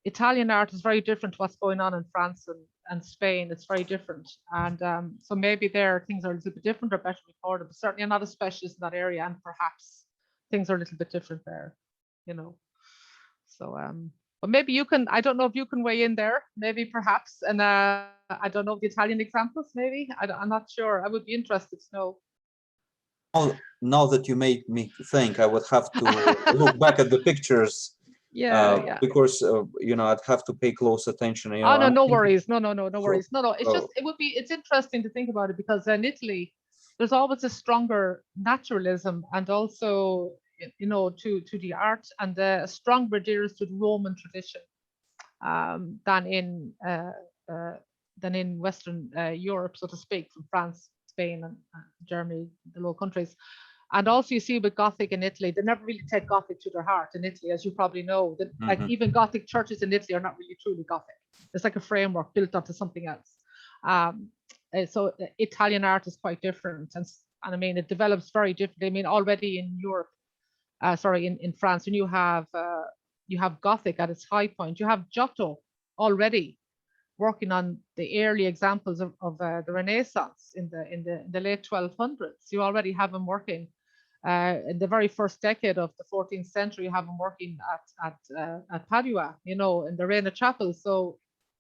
Italian art is very different to what's going on in France and Spain. It's very different, and so maybe there things are a little bit different or better recorded. But certainly, I'm not a specialist in that area, and perhaps things are a little bit different there, you know. So but maybe you can. I don't know if you can weigh in there. Maybe perhaps, and I don't know the Italian examples. Maybe I'm not sure. I would be interested to know. Now that you made me think, I would have to look back at the pictures. Yeah. Because you know, I'd have to pay close attention. You know, oh no, no worries. No worries. No. It's just it's interesting to think about it, because in Italy, there's always a stronger naturalism, and also, you know, to the art, and a stronger adherence to the Roman tradition than in Western Europe, so to speak, from France, Spain, and Germany, the Low Countries. And also, you see with Gothic in Italy, they never really take Gothic to their heart in Italy, as you probably know. That like even Gothic churches in Italy are not really truly Gothic. It's like a framework built onto something else. So Italian art is quite different, and I mean, it develops very differently. I mean, already in Europe, in France, when you have Gothic at its high point, you have Giotto already working on the early examples of the Renaissance in the late 1200s. You already have him working in the very first decade of the 14th century. You have him working at Padua, you know, in the Ravenna chapel. So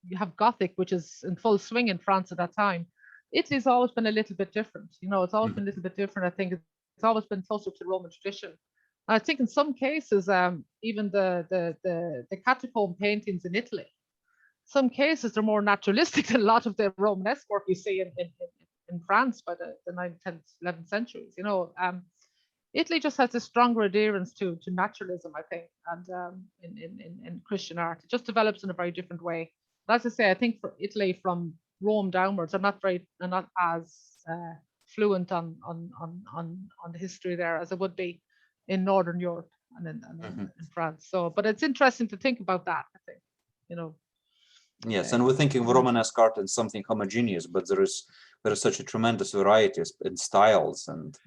you have Gothic, which is in full swing in France at that time. Italy's always been a little bit different. You know, it's always been a little bit different. I think it's always been closer to the Roman tradition. I think in some cases, even the catacomb paintings in Italy, some cases they're more naturalistic than a lot of the Romanesque work you see in France by the 9th, 10th, 11th centuries. You know, Italy just has a stronger adherence to naturalism, I think, and in Christian art. It just develops in a very different way. But as I say, I think for Italy from Rome downwards, I'm not as fluent on the history there as it would be in Northern Europe and in France. So, but it's interesting to think about that, I think, you know. Yes, and we're thinking of Romanesque art as something homogeneous, but there is such a tremendous variety in styles and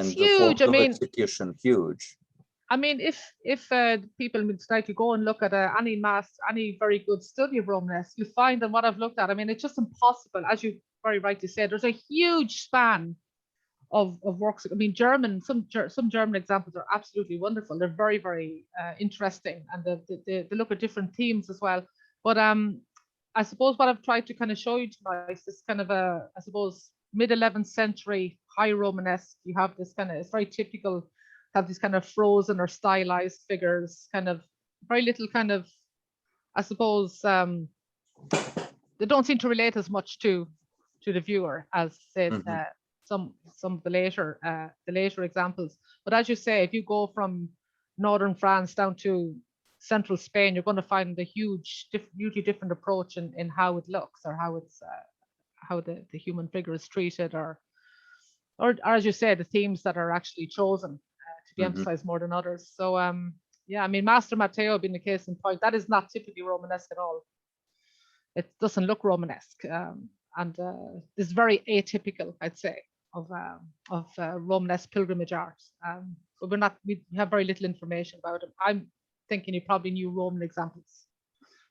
huge. the execution huge. I mean, if people would like to go and look at any very good study of Romanesque, you find that what I've looked at, I mean, it's just impossible, as you very rightly said. There's a huge span of works. I mean, some German examples are absolutely wonderful. They're very, very interesting, and they look at different themes as well. But I suppose what I've tried to kind of show you tonight is kind of I suppose mid-11th century high Romanesque. You have this kind of, it's very typical, have these kind of frozen or stylized figures, kind of very little kind of, I suppose, they don't seem to relate as much to the viewer as said some of the later examples. But as you say, if you go from northern France down to central Spain, you're going to find a hugely different approach in how it looks, or how it's how the human figure is treated, or as you say, the themes that are actually chosen to be emphasized more than others. So yeah, I mean, Master Matteo being the case in point, that is not typically Romanesque at all. It doesn't look Romanesque, and it's very atypical, I'd say, of Romanesque pilgrimage art. But we have very little information about it. I'm thinking he probably knew Roman examples.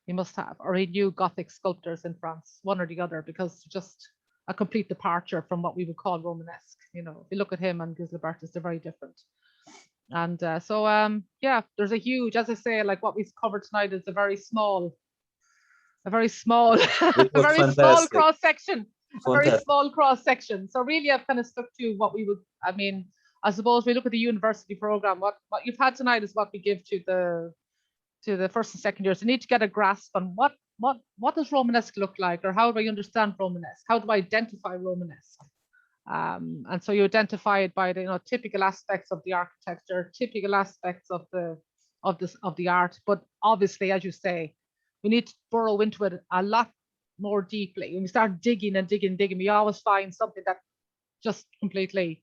He must have, or he knew Gothic sculptors in France, one or the other, because it's just a complete departure from what we would call Romanesque. You know, if you look at him and Gislebertus, they're very different. And so yeah, there's a huge, as I say, like what we've covered tonight is a very small small cross section. A very small cross section. So really, I've kind of stuck to what we would. I mean, I suppose we look at the university program. What you've had tonight is what we give to the first and second years. They need to get a grasp on what does Romanesque look like, or how do I understand Romanesque? How do I identify Romanesque? And so you identify it by the typical aspects of the architecture, typical aspects of the art. But obviously, as you say, we need to burrow into it a lot more deeply. When we start digging and digging, we always find something that just completely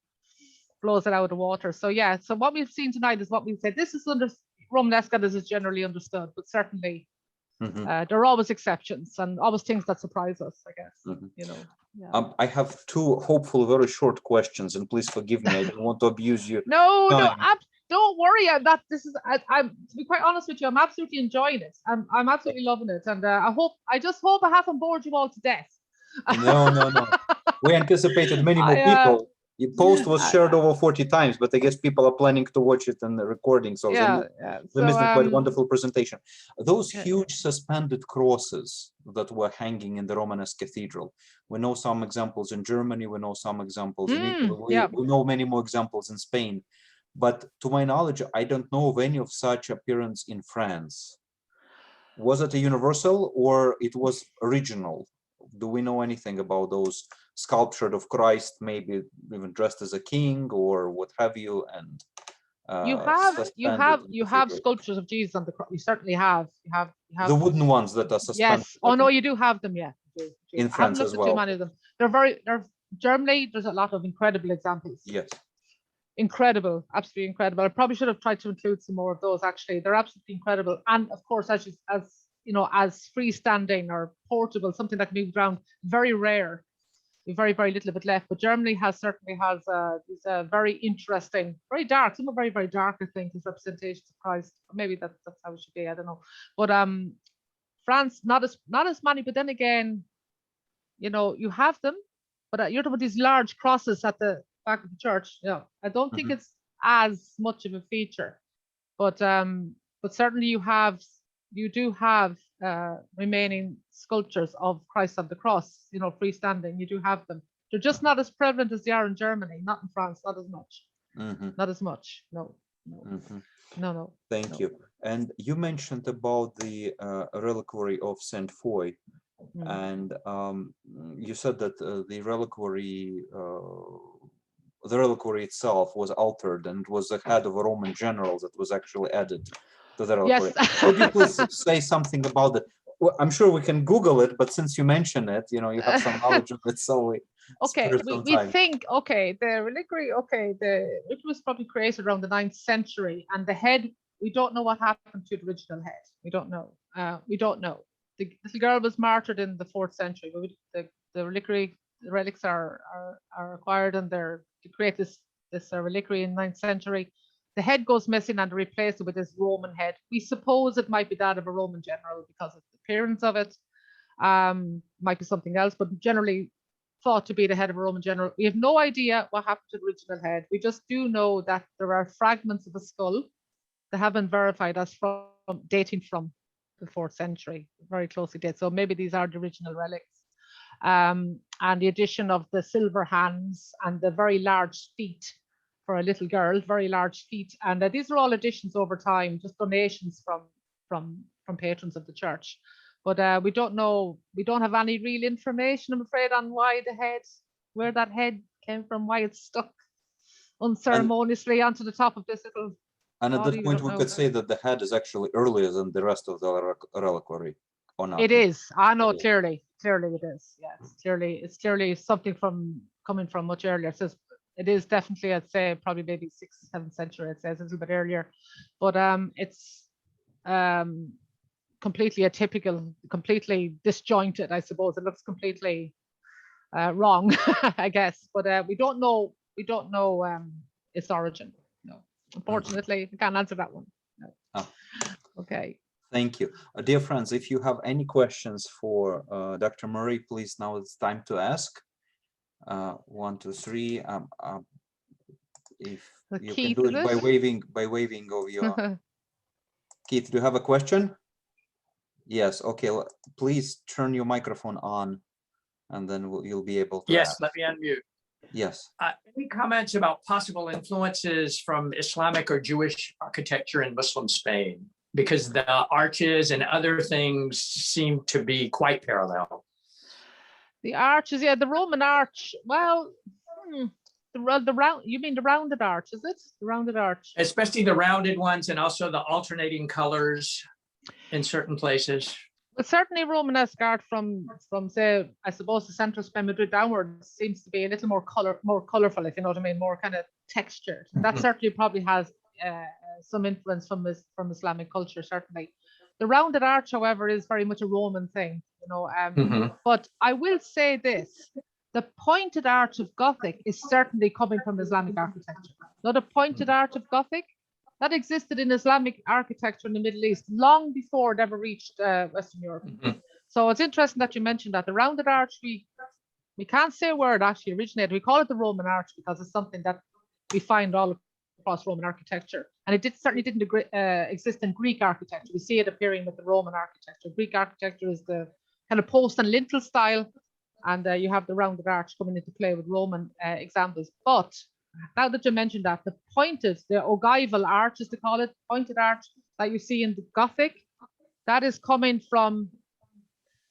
blows it out of the water. So yeah, so what we've seen tonight is what we've said. This is under Romanesque as is generally understood, but certainly there are always exceptions and always things that surprise us, I guess. You know. Yeah. I have two hopeful, very short questions, and please forgive me. I don't want to abuse you. No, don't worry. I'm to be quite honest with you, I'm absolutely enjoying it. I'm absolutely loving it, and I just hope I haven't bored you all to death. No. We anticipated many more people. The post was shared over 40 times, but I guess people are planning to watch it in the recording. So they missed a quite wonderful presentation. Those huge suspended crosses that were hanging in the Romanesque Cathedral. We know some examples in Germany. We know some examples in Italy. We know many more examples in Spain. But to my knowledge, I don't know of any of such appearance in France. Was it a universal or it was original? Do we know anything about those sculptured of Christ, maybe even dressed as a king or what have you? And you have sculptures of Jesus on the cross. You certainly have. You have the wooden ones that are suspended. Yes. Oh no, you do have them. Yeah. In France as well. Too many of them. Germany. There's a lot of incredible examples. Yes. Incredible, absolutely incredible. I probably should have tried to include some more of those. Actually, they're absolutely incredible. And of course, as you know, as freestanding or portable, something that can move around, very rare. Very, very little of it left. But Germany certainly has these very interesting, very dark. Some are very, very dark, I think, as representations of Christ. Maybe that's how it should be. I don't know. But France, not as many. But then again, you know, you have them. But you're talking about these large crosses at the back of the church. Yeah, I don't think it's as much of a feature. But certainly you do have remaining sculptures of Christ on the cross, you know, freestanding. You do have them. They're just not as prevalent as they are in Germany, not in France, not as much. Not as much. No. Thank you. And you mentioned about the reliquary of Saint Foy, and you said that the reliquary itself was altered and was the head of a Roman general that was actually added to the reliquary. Yes. Could you please say something about that? Well, I'm sure we can Google it, but since you mention it, you know, you have some knowledge of it, so we think the reliquary, it was probably created around the 9th century, and the head, we don't know what happened to the original head. We don't know. The little girl was martyred in the 4th century. The relics are acquired, and they're to create this reliquary in 9th century. The head goes missing and replaced it with this Roman head. We suppose it might be that of a Roman general because of the appearance of it. Might be something else, but generally thought to be the head of a Roman general. We have no idea what happened to the original head. We just do know that there are fragments of a skull that have been verified as dating from the 4th century, very closely dated. So maybe these are the original relics. And the addition of the silver hands and the very large feet for a little girl, very large feet, and these are all additions over time, just donations from patrons of the church. But we don't know, we don't have any real information, I'm afraid, on where that head came from, why it's stuck unceremoniously onto the top of this little. And at that point, we could say that the head is actually earlier than the rest of the reliquary, or not? It is. I know, clearly it is. Yeah, it's clearly something coming from much earlier. It is definitely, I'd say, probably maybe 6th, 7th century. It says a little bit earlier, but it's completely atypical, completely disjointed. I suppose it looks completely wrong, I guess. But we don't know its origin. No, unfortunately, I can't answer that one. No. Oh. Okay. Thank you, dear friends. If you have any questions for Dr. Murray, please, now it's time to ask. 1, 2, 3. If you Keith, can do it by waving of your. Keith, do you have a question? Yes. Okay. Please turn your microphone on, and then you'll be able to. Yes. ask. Let me unmute. Yes. Any comments about possible influences from Islamic or Jewish architecture in Muslim Spain? Because the arches and other things seem to be quite parallel. The arches, yeah, the Roman arch. Well, the round. You mean the rounded arch? Is it the rounded arch? Especially the rounded ones, and also the alternating colors in certain places. But certainly Romanesque art from say, I suppose the centre of Spain, Madrid downwards seems to be a little more colourful, if you know what I mean, more kind of textured. That certainly probably has some influence from Islamic culture, certainly. The rounded arch, however, is very much a Roman thing, you know. But I will say this: the pointed arch of Gothic is certainly coming from Islamic architecture. Now, the pointed arch of Gothic, that existed in Islamic architecture in the Middle East long before it ever reached Western Europe. So it's interesting that you mentioned that. The rounded arch, we can't say where it actually originated. We call it the Roman arch because it's something that we find all across Roman architecture. And it certainly didn't exist in Greek architecture. We see it appearing with the Roman architecture. Greek architecture is the kind of post and lintel style. And you have the rounded arch coming into play with Roman examples. But now that you mentioned that, the pointed, the ogival arch, as they call it, pointed arch that you see in the Gothic, that is coming from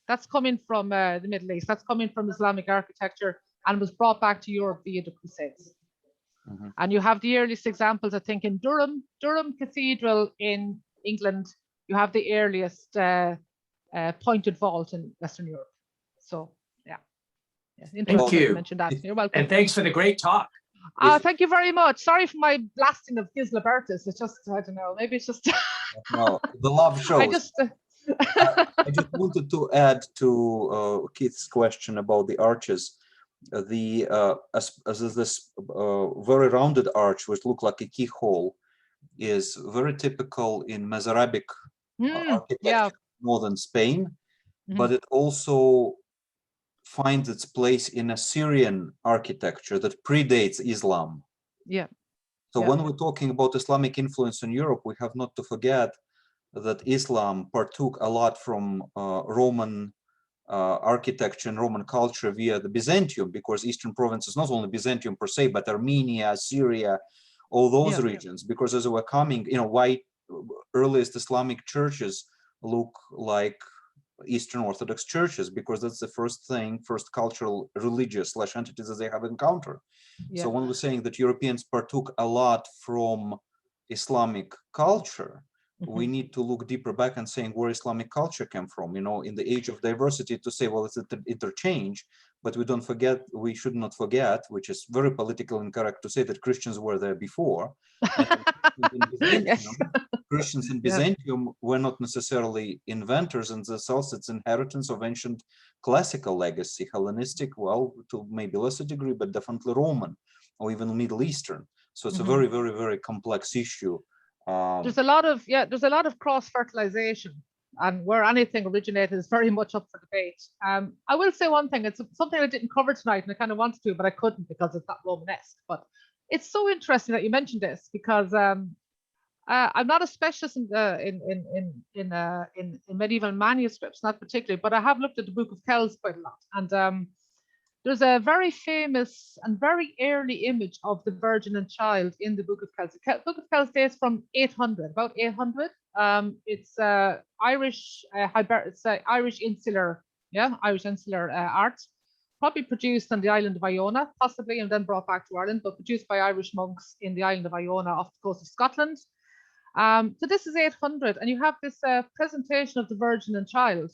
the Middle East. That's coming from Islamic architecture and was brought back to Europe via the Crusades. And you have the earliest examples, I think, in Durham Cathedral in England. You have the earliest pointed vault in Western Europe. So, yeah. Thank you. Mentioned that. You're welcome. And thanks for the great talk. Thank you very much. Sorry for my blasting of Gislebertus. It's just, I don't know, maybe it's just... No, the love shows. I just wanted to add to Keith's question about the arches. As this very rounded arch, which looked like a keyhole, is very typical in Mozarabic architecture, northern Spain, but it also finds its place in Assyrian architecture that predates Islam. So when we're talking about Islamic influence in Europe, we have not to forget that Islam partook a lot from Roman architecture and Roman culture via the Byzantium, because Eastern provinces, not only Byzantium per se, but Armenia, Syria, all those regions, because as we're coming, you know, why earliest Islamic churches look like Eastern Orthodox churches, because that's the first cultural religious / entities that they have encountered. So when we're saying that Europeans partook a lot from Islamic culture, we need to look deeper back and saying where Islamic culture came from, you know, in the age of diversity, to say, well, it's an interchange, but we should not forget, which is very politically incorrect to say, that Christians were there before. Christians in Byzantium were not necessarily inventors in themselves. It's inheritance of ancient classical legacy, Hellenistic, well, to maybe lesser degree, but definitely Roman or even Middle Eastern. So it's a very, very, very complex issue. There's a lot of cross-fertilization, and where anything originated is very much up for debate. I will say one thing, it's something I didn't cover tonight, and I kind of wanted to, but I couldn't because it's not Romanesque. But it's so interesting that you mentioned this, because I'm not a specialist in medieval manuscripts, not particularly, but I have looked at the Book of Kells quite a lot. And there's a very famous and very early image of the Virgin and Child in the Book of Kells. The Book of Kells dates from 800, about 800. It's Irish, it's Irish insular art, probably produced on the island of Iona, possibly, and then brought back to Ireland, but produced by Irish monks in the island of Iona off the coast of Scotland. So this is 800, and you have this presentation of the Virgin and Child,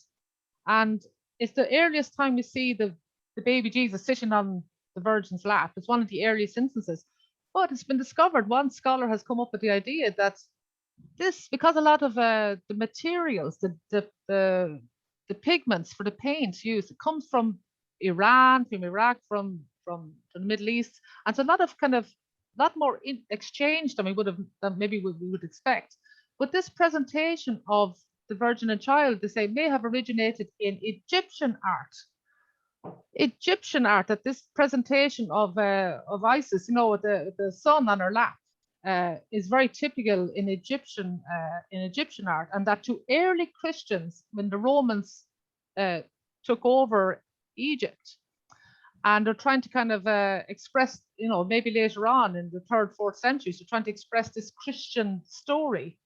and it's the earliest time you see the baby Jesus sitting on the Virgin's lap. It's one of the earliest instances, but it's been discovered. One scholar has come up with the idea that this, because a lot of the materials, the pigments for the paints used, it comes from Iran, from Iraq, from the Middle East, and so a lot more exchange than maybe we would expect. But this presentation of the Virgin and Child, they say, may have originated in Egyptian art. That this presentation of Isis, you know, with the sun on her lap, is very typical in Egyptian art, and that to early Christians, when the Romans took over Egypt, and they're trying to kind of express, you know, maybe later on in the 3rd, 4th centuries, they're trying to express this Christian story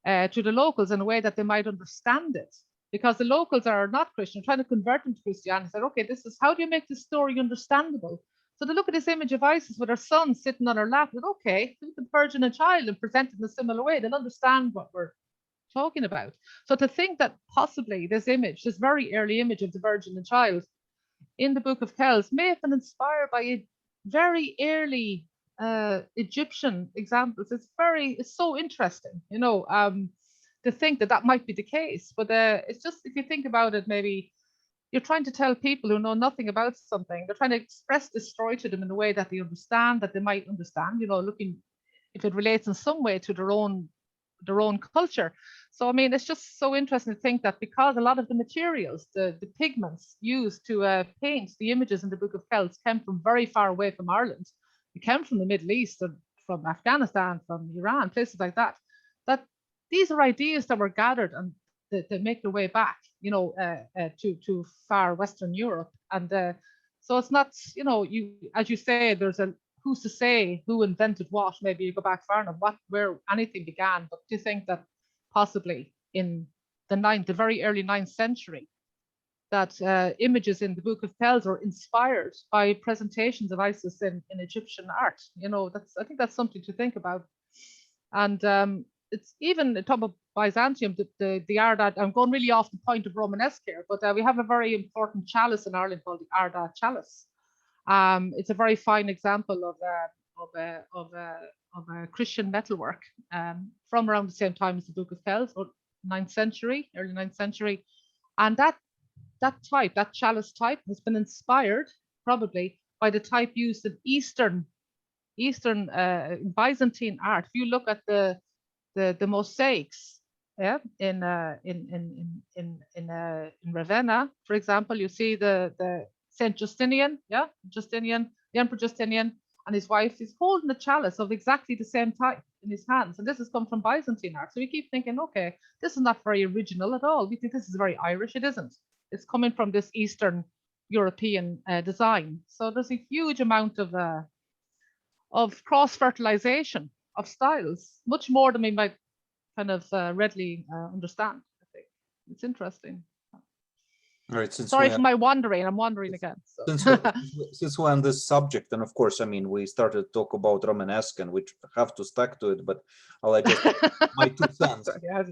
to the locals in a way that they might understand it. Because the locals are not Christian, trying to convert them to Christianity. Said, okay, how do you make this story understandable? So they look at this image of Isis with her son sitting on her lap, and okay, look at the Virgin and Child and present it in a similar way. They'll understand what we're talking about. So to think that possibly this image, this very early image of the Virgin and Child in the Book of Kells may have been inspired by a very early Egyptian examples. It's so interesting, you know, to think that that might be the case. But it's just, if you think about it, maybe you're trying to tell people who know nothing about something, they're trying to express this story to them in a way that they understand, that they might understand, you know, looking if it relates in some way to their own culture. So I mean, it's just so interesting to think that because a lot of the materials, the pigments used to paint the images in the Book of Kells came from very far away from Ireland. It came from the Middle East, and from Afghanistan, from Iran, places like that. That these are ideas that were gathered and they make their way back, you know, to far Western Europe. And so it's not, you know, you, as you say, there's a, who's to say who invented what? Maybe you go back far enough, where anything began. But do you think that possibly in the very early 9th century, that images in the Book of Kells are inspired by presentations of Isis in Egyptian art? You know, I think that's something to think about. And it's even top of Byzantium, the Arda. I'm going really off the point of Romanesque here, but we have a very important chalice in Ireland called the Arda Chalice. It's a very fine example of a Christian metalwork from around the same time as the Book of Kells, or 9th century, early 9th century. And that chalice type has been inspired probably by the type used in Eastern Byzantine art. If you look at the mosaics, yeah, in Ravenna, for example, you see the Saint Justinian, yeah, the Emperor Justinian, and his wife is holding a chalice of exactly the same type in his hands. And this has come from Byzantine art. So we keep thinking, okay, this is not very original at all. We think this is very Irish. It isn't. It's coming from this Eastern European design. So there's a huge amount of cross-fertilization of styles, much more than we might kind of readily understand. I think it's interesting. All right. Sorry for my wandering. I'm wandering again. So. Since we're on this subject, and of course, I mean, we started to talk about Romanesque, and which have to stack to it, but I'll just my 2 cents.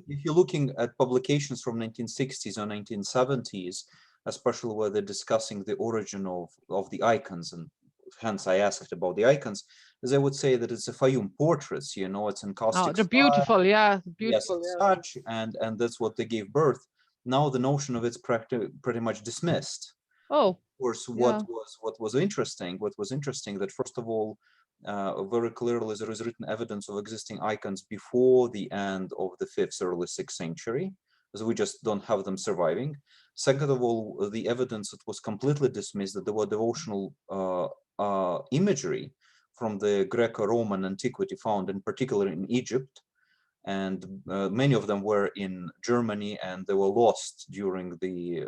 If you're looking at publications from 1960s or 1970s, especially where they're discussing the origin of the icons, and hence I asked about the icons, as I would say that it's a Fayum portraits, you know, it's in caustic. Oh, they're beautiful, style. Yeah, beautiful. Yes, yeah. Such, and that's what they gave birth. Now the notion of it's pretty much dismissed. Oh, of course, what was interesting that first of all, very clearly there is written evidence of existing icons before the end of the 5th, early 6th century, because we just don't have them surviving. Second of all, the evidence that was completely dismissed, that there were devotional imagery from the Greco-Roman antiquity found in particular in Egypt. And many of them were in Germany, and they were lost during the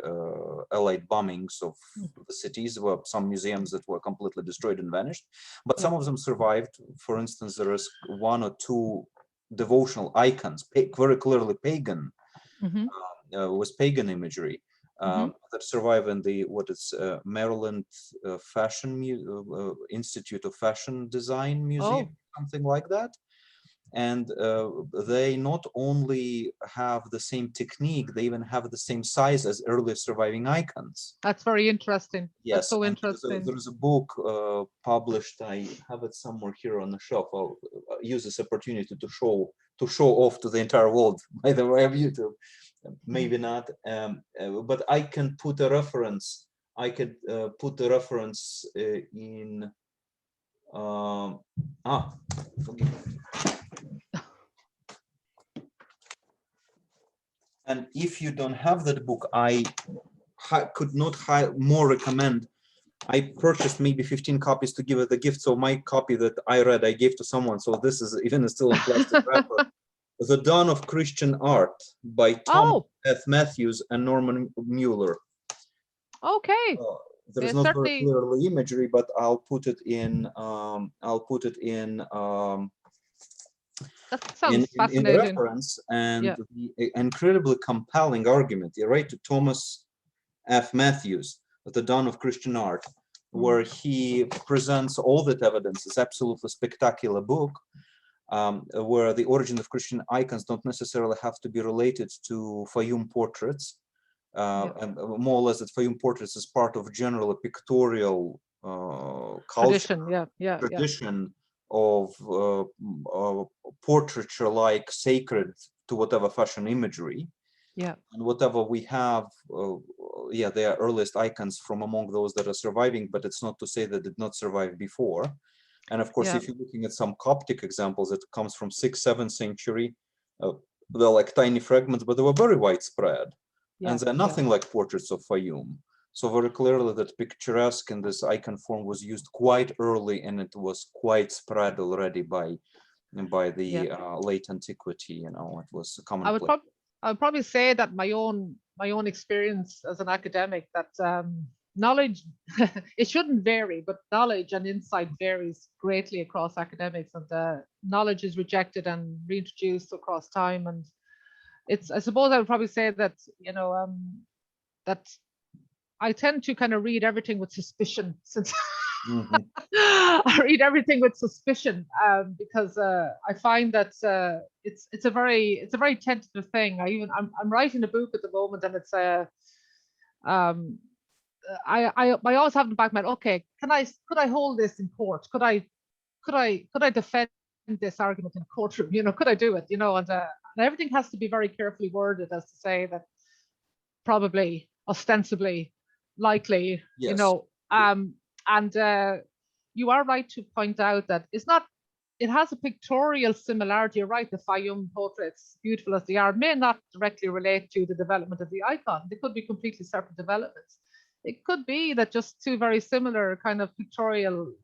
Allied bombings of the cities. There were some museums that were completely destroyed and vanished, but some of them survived. For instance, there is 1 or 2 devotional icons, very clearly pagan, with pagan imagery, that survive in the Maryland Institute of Fashion Design Museum, something like that. And they not only have the same technique, they even have the same size as early surviving icons. That's very interesting. Yes, that's so interesting. There's a book published. I have it somewhere here on the shelf. I'll use this opportunity to show off to the entire world. By the way, of YouTube, maybe not, but I can put a reference. I could put the reference in. Forgive me. And if you don't have that book, I could not more recommend. I purchased maybe 15 copies to give it a gift. So my copy that I read, I gave to someone. So this is even still in plastic wrapper. The Dawn of Christian Art by Tom F. Matthews and Norman Mueller. Okay. There is not very clearly imagery, but I'll put it in. That sounds fascinating. In the reference, and the incredibly compelling argument, right, to Thomas F. Matthews, The Dawn of Christian Art, where he presents all that evidence. It's absolutely spectacular book. where the origin of Christian icons don't necessarily have to be related to Fayum portraits. And more or less that Fayum portraits is part of general pictorial culture, tradition of portraiture like sacred to whatever fashion imagery. And whatever we have, they are earliest icons from among those that are surviving, but it's not to say that did not survive before. And of course, if you're looking at some Coptic examples that comes from 6th, 7th century, they're like tiny fragments, but they were very widespread. And they're nothing like portraits of Fayum. So very clearly that picturesque in this icon form was used quite early, and it was quite spread already by the late antiquity. You know, it was common. I would probably say that my own experience as an academic, that knowledge it shouldn't vary, but knowledge and insight varies greatly across academics, and knowledge is rejected and reintroduced across time. And it's, I suppose I would probably say that, you know, that I tend to kind of read everything with suspicion, since I read everything with suspicion, because I find that it's a very tentative thing. I'm writing a book at the moment, and it's I always have in the back of my mind, okay, could I hold this in court? Could I defend this argument in a courtroom? You know, could I do it? You know, and everything has to be very carefully worded as to say that probably, ostensibly, likely, you know, and you are right to point out that it has a pictorial similarity. You're right, the Fayum portraits, beautiful as they are, may not directly relate to the development of the icon. They could be completely separate developments. It could be that just two very similar kind of pictorial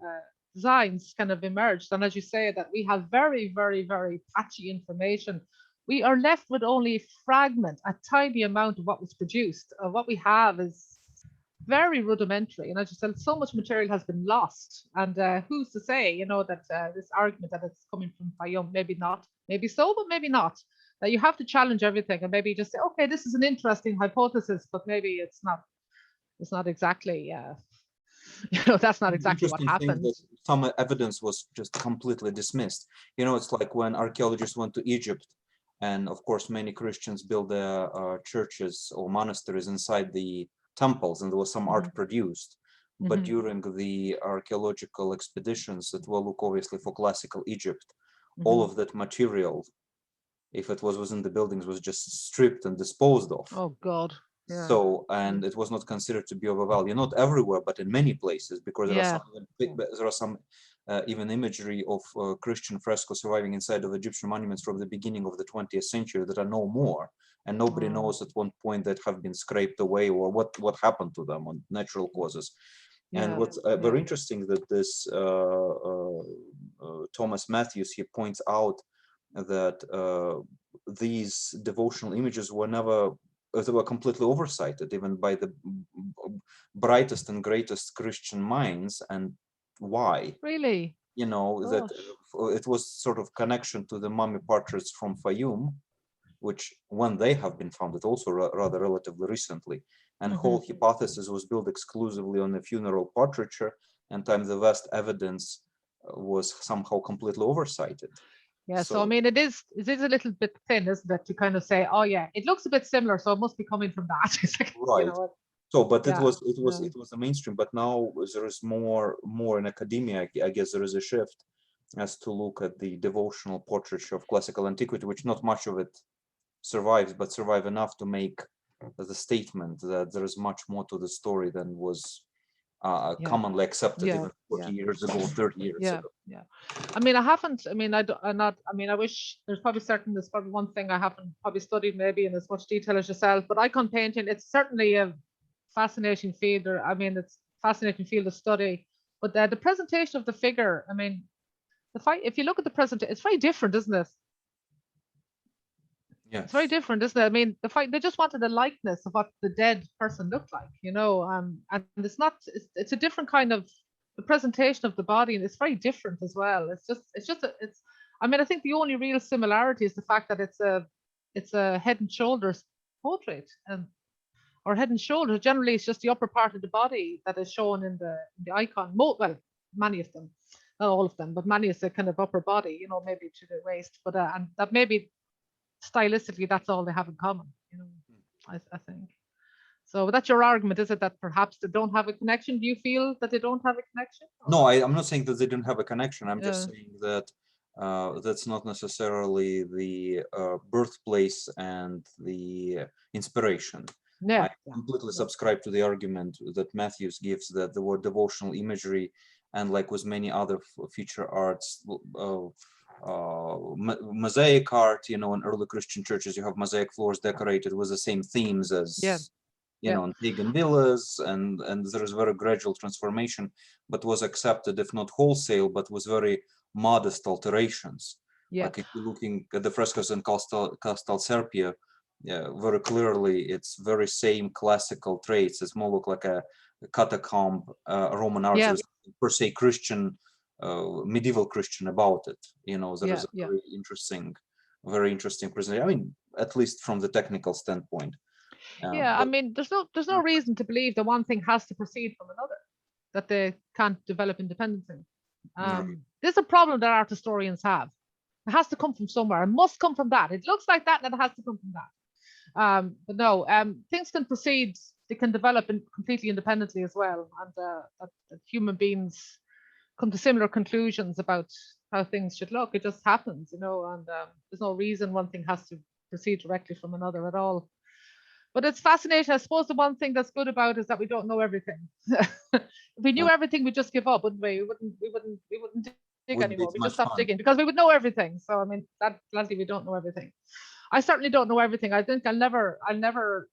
designs kind of emerged. And as you say, that we have very, very, very patchy information. We are left with only a fragment, a tiny amount of what was produced. What we have is very rudimentary, and as you said, so much material has been lost. And who's to say, you know, that this argument that it's coming from Fayum, maybe not, maybe so, but maybe not. That you have to challenge everything and maybe just say, okay, this is an interesting hypothesis, but maybe it's not exactly, you know, that's not exactly what happened. Some evidence was just completely dismissed. You know, it's like when archaeologists went to Egypt, and of course many Christians built their churches or monasteries inside the temples, and there was some art produced. But during the archaeological expeditions that will look obviously for classical Egypt, all of that material, if it was within the buildings, was just stripped and disposed of. Oh God. Yeah. So, and it was not considered to be of a value, not everywhere, but in many places, because there are some even imagery of Christian frescoes surviving inside of Egyptian monuments from the beginning of the 20th century that are no more, and nobody knows at one point that have been scraped away, or what happened to them on natural causes. And what's very interesting that this Thomas Matthews, he points out that these devotional images were never, they were completely oversighted even by the brightest and greatest Christian minds. And why? Really? You know, that it was sort of connection to the mummy portraits from Fayum, which when they have been founded also rather relatively recently. And whole hypothesis was built exclusively on the funeral portraiture, and time the vast evidence was somehow completely oversighted. Yeah, so I mean, it is a little bit thin, isn't it, to kind of say, oh yeah, it looks a bit similar, so it must be coming from that. Like, right. You know, so, but it was the mainstream. But now there is more in academia. I guess there is a shift as to look at the devotional portraiture of classical antiquity, which not much of it survives, but survive enough to make the statement that there is much more to the story than was commonly accepted even 40 years ago, 30 years ago. Yeah. I mean, I wish there's probably one thing I haven't probably studied maybe in as much detail as yourself, but icon painting, it's certainly a fascinating field. It's a fascinating field of study. But the presentation of the figure, I mean, if you look at the presentation, it's very different, isn't it? Yeah, it's very different, isn't it? I mean, they just wanted a likeness of what the dead person looked like, you know, and it's a different kind of the presentation of the body, and it's very different as well. I mean, I think the only real similarity is the fact that it's a head and shoulders portrait, or head and shoulders. Generally, it's just the upper part of the body that is shown in the icon. Well, many of them. not all of them, but many is the kind of upper body, you know, maybe to the waist, but and that maybe stylistically that's all they have in common, you know, I think. So that's your argument, is it, that perhaps they don't have a connection? Do you feel that they don't have a connection? No, I'm not saying that they don't have a connection. I'm just saying that that's not necessarily the birthplace and the inspiration. Yeah, I completely subscribe to the argument that Matthews gives, that the word devotional imagery, and like with many other feature arts, mosaic art, you know, in early Christian churches, you have mosaic floors decorated with the same themes as, you know, in pagan villas, and there is very gradual transformation, but was accepted, if not wholesale, but with very modest alterations. Like if you're looking at the frescoes in Castel Serpia, very clearly it's very same classical traits. It's more look like a catacomb Roman art. There's per se Christian, medieval Christian about it. You know, there is a very interesting presentation. I mean, at least from the technical standpoint. I mean, there's no reason to believe that one thing has to proceed from another, that they can't develop independently. This is a problem that art historians have. It has to come from somewhere. It must come from that. It looks like that, and it has to come from that. But no, things can proceed. They can develop completely independently as well, and that human beings come to similar conclusions about how things should look. It just happens, you know, and there's no reason one thing has to proceed directly from another at all. But it's fascinating. I suppose the one thing that's good about it is that we don't know everything. If we knew everything, we'd just give up, wouldn't we? We wouldn't dig anymore. We just stop digging because we would know everything. So I mean, gladly we don't know everything. I certainly don't know everything. I think I'll never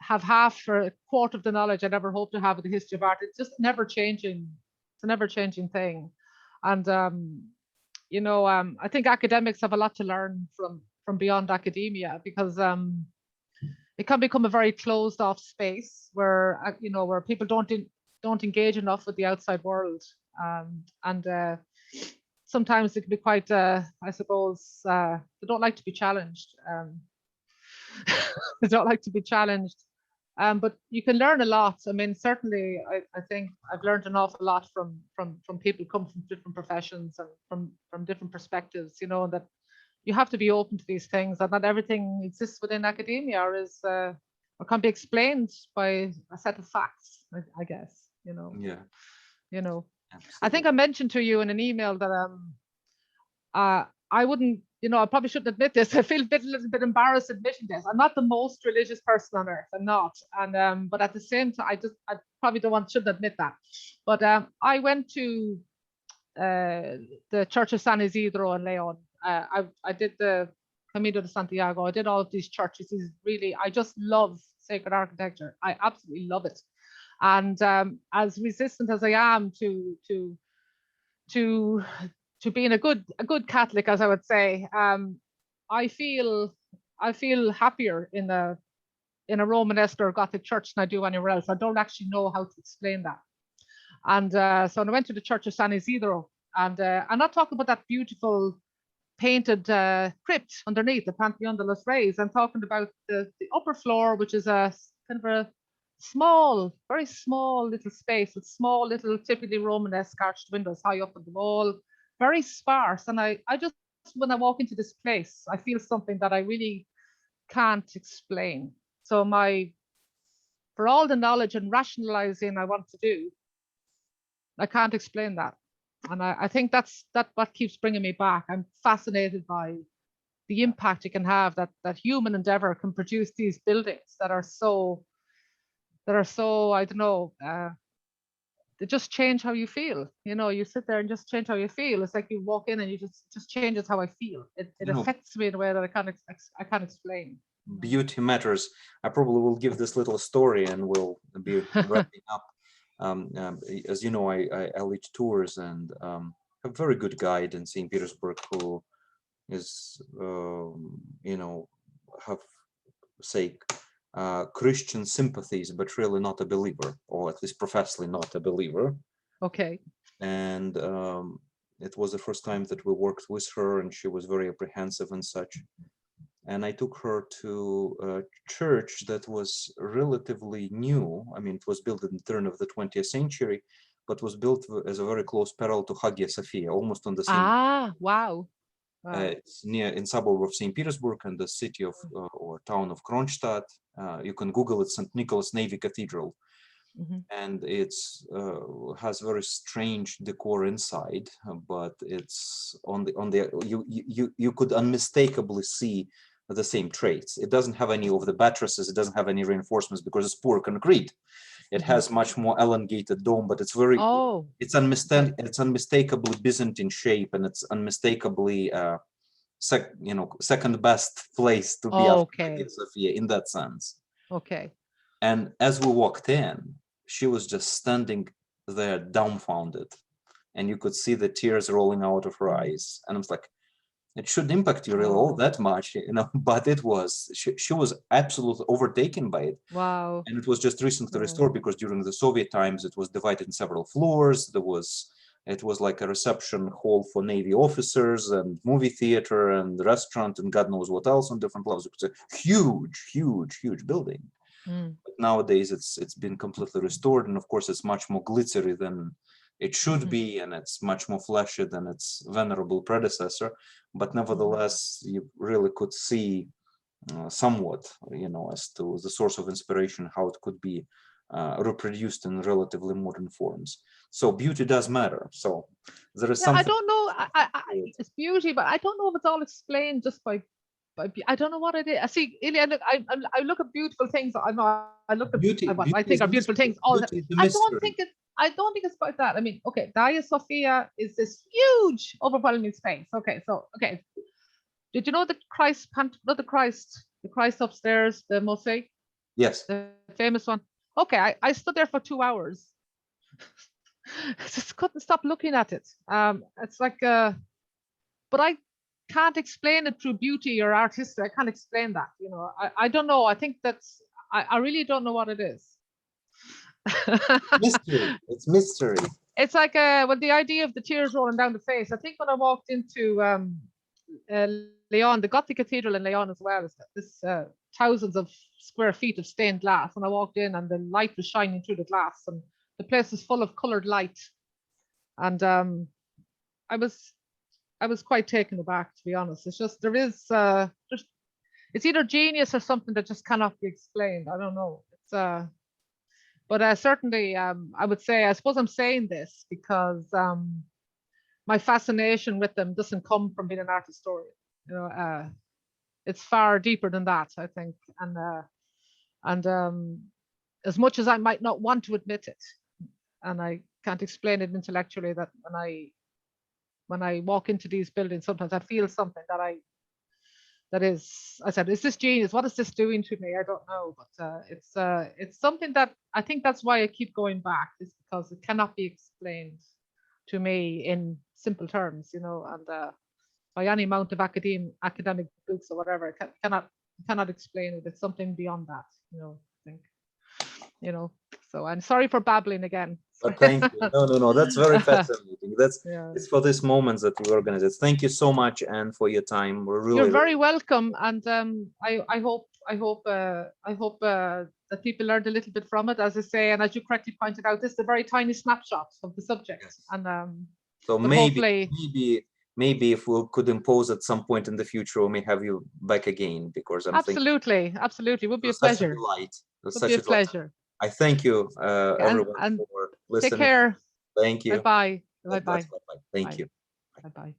have half or a quarter of the knowledge I'd ever hope to have of the history of art. It's just never changing. It's a never changing thing. And you know, I think academics have a lot to learn from beyond academia, because it can become a very closed off space where, you know, where people don't engage enough with the outside world. And sometimes it can be quite, I suppose, they don't like to be challenged. They don't like to be challenged. But you can learn a lot. I mean, certainly, I think I've learned an awful lot from people who come from different professions and from different perspectives, you know, and that you have to be open to these things, and not everything exists within academia or is or can be explained by a set of facts, I guess, you know. Yeah. You know, Absolutely. I think I mentioned to you in an email that I wouldn't, you know, I probably shouldn't admit this. I feel a little bit embarrassed admitting this. I'm not the most religious person on earth. I'm not. And but at the same time, I probably shouldn't admit that. But I went to the Church of San Isidro in Leon. I did the Camino de Santiago. I did all of these churches. I just love sacred architecture. I absolutely love it. And as resistant as I am to being a good Catholic, as I would say, I feel happier in a Romanesque or Gothic church than I do anywhere else. I don't actually know how to explain that. And so I went to the Church of San Isidro, and I'm not talking about that beautiful painted crypt underneath the Pantheon de los Reyes. I'm talking about the upper floor, which is a kind of a small, very small little space with small little typically Romanesque arched windows high up on the wall, very sparse. And I just, when I walk into this place, I feel something that I really can't explain. So for all the knowledge and rationalizing I want to do, I can't explain that. And I think that's what keeps bringing me back. I'm fascinated by the impact it can have, that human endeavor can produce these buildings that are so, I don't know, they just change how you feel. You know, you sit there and just change how you feel. It's like you walk in and you just changes how I feel. It affects me in a way that I can't explain. Beauty matters. I probably will give this little story and we'll be wrapping up. As you know, I lead tours and have a very good guide in St. Petersburg who is, you know, have, say, Christian sympathies, but really not a believer, or at least professedly not a believer. Okay. And it was the first time that we worked with her, and she was very apprehensive and such. And I took her to a church that was relatively new. I mean, it was built in the turn of the 20th century, but was built as a very close parallel to Hagia Sophia, almost on the same. Ah, wow. It's near in suburb of St. Petersburg and the city of or town of Kronstadt. You can Google it, St. Nicholas Navy Cathedral. And it's has very strange decor inside, but it's on the you could unmistakably see the same traits. It doesn't have any of the buttresses, it doesn't have any reinforcements because it's poor concrete. It has much more elongated dome, but it's very it's unmistakably Byzantine shape, and it's unmistakably second best place to be after Hagia Sophia in that sense. Okay. And as we walked in, she was just standing there dumbfounded, and you could see the tears rolling out of her eyes. And I was like, it shouldn't impact you really all that much, but it was, she was absolutely overtaken by it. Wow. And it was just recently restored because during the Soviet times, it was divided in several floors. It was like a reception hall for Navy officers and movie theater and restaurant and God knows what else on different levels. It was a huge building. But nowadays it's been completely restored, and of course it's much more glittery than it should be, and it's much more flashy than its venerable predecessor. But nevertheless, you really could see somewhat, as to the source of inspiration, how it could be reproduced in relatively modern forms. So beauty does matter. So there is something. I don't know. It's beauty, but I don't know if it's all explained just by I don't know what it is. I see, Ilya, look, I look at beautiful things. I look at beauty, what I think are beautiful things all the time. I don't think it's about that. I mean, okay, Hagia Sophia is this huge, overwhelming space. Okay, so did you know the Christ, not the Christ upstairs, the mosaic? Yes. The famous one. Okay, I stood there for 2 hours. I just couldn't stop looking at it. It's like, but I can't explain it through beauty or art history. I can't explain that. I don't know. I think I really don't know what it is. Mystery. It's mystery. It's like the idea of the tears rolling down the face. I think when I walked into Leon, the Gothic Cathedral in Leon as well, is this thousands of square feet of stained glass. And I walked in, and the light was shining through the glass, and the place was full of colored light. And I was quite taken aback, to be honest. It's just it's either genius or something that just cannot be explained. I don't know. But certainly, I would say, I suppose I'm saying this because my fascination with them doesn't come from being an art historian. It's far deeper than that, I think. And as much as I might not want to admit it, and I can't explain it intellectually, that when I walk into these buildings, sometimes I feel something I said, is this genius? What is this doing to me? I don't know, but it's something that I think that's why I keep going back, is because it cannot be explained to me in simple terms, and by any amount of academic books or whatever. I cannot explain it. It's something beyond that, I think. So I'm sorry for babbling again. But thank you. No, that's very fascinating. It's for these moments that we organize it. Thank you so much, Anne, for your time. You're very welcome, and I hope that people learned a little bit from it, as I say, and as you correctly pointed out, this is a very tiny snapshot of the subject. Yes. And so maybe if we could impose at some point in the future, we may have you back again, because absolutely, it would be a pleasure. It would be a pleasure. I thank you, everyone, for listening. Take care. Thank you. Bye-bye. Bye-bye. Thank you. Bye-bye.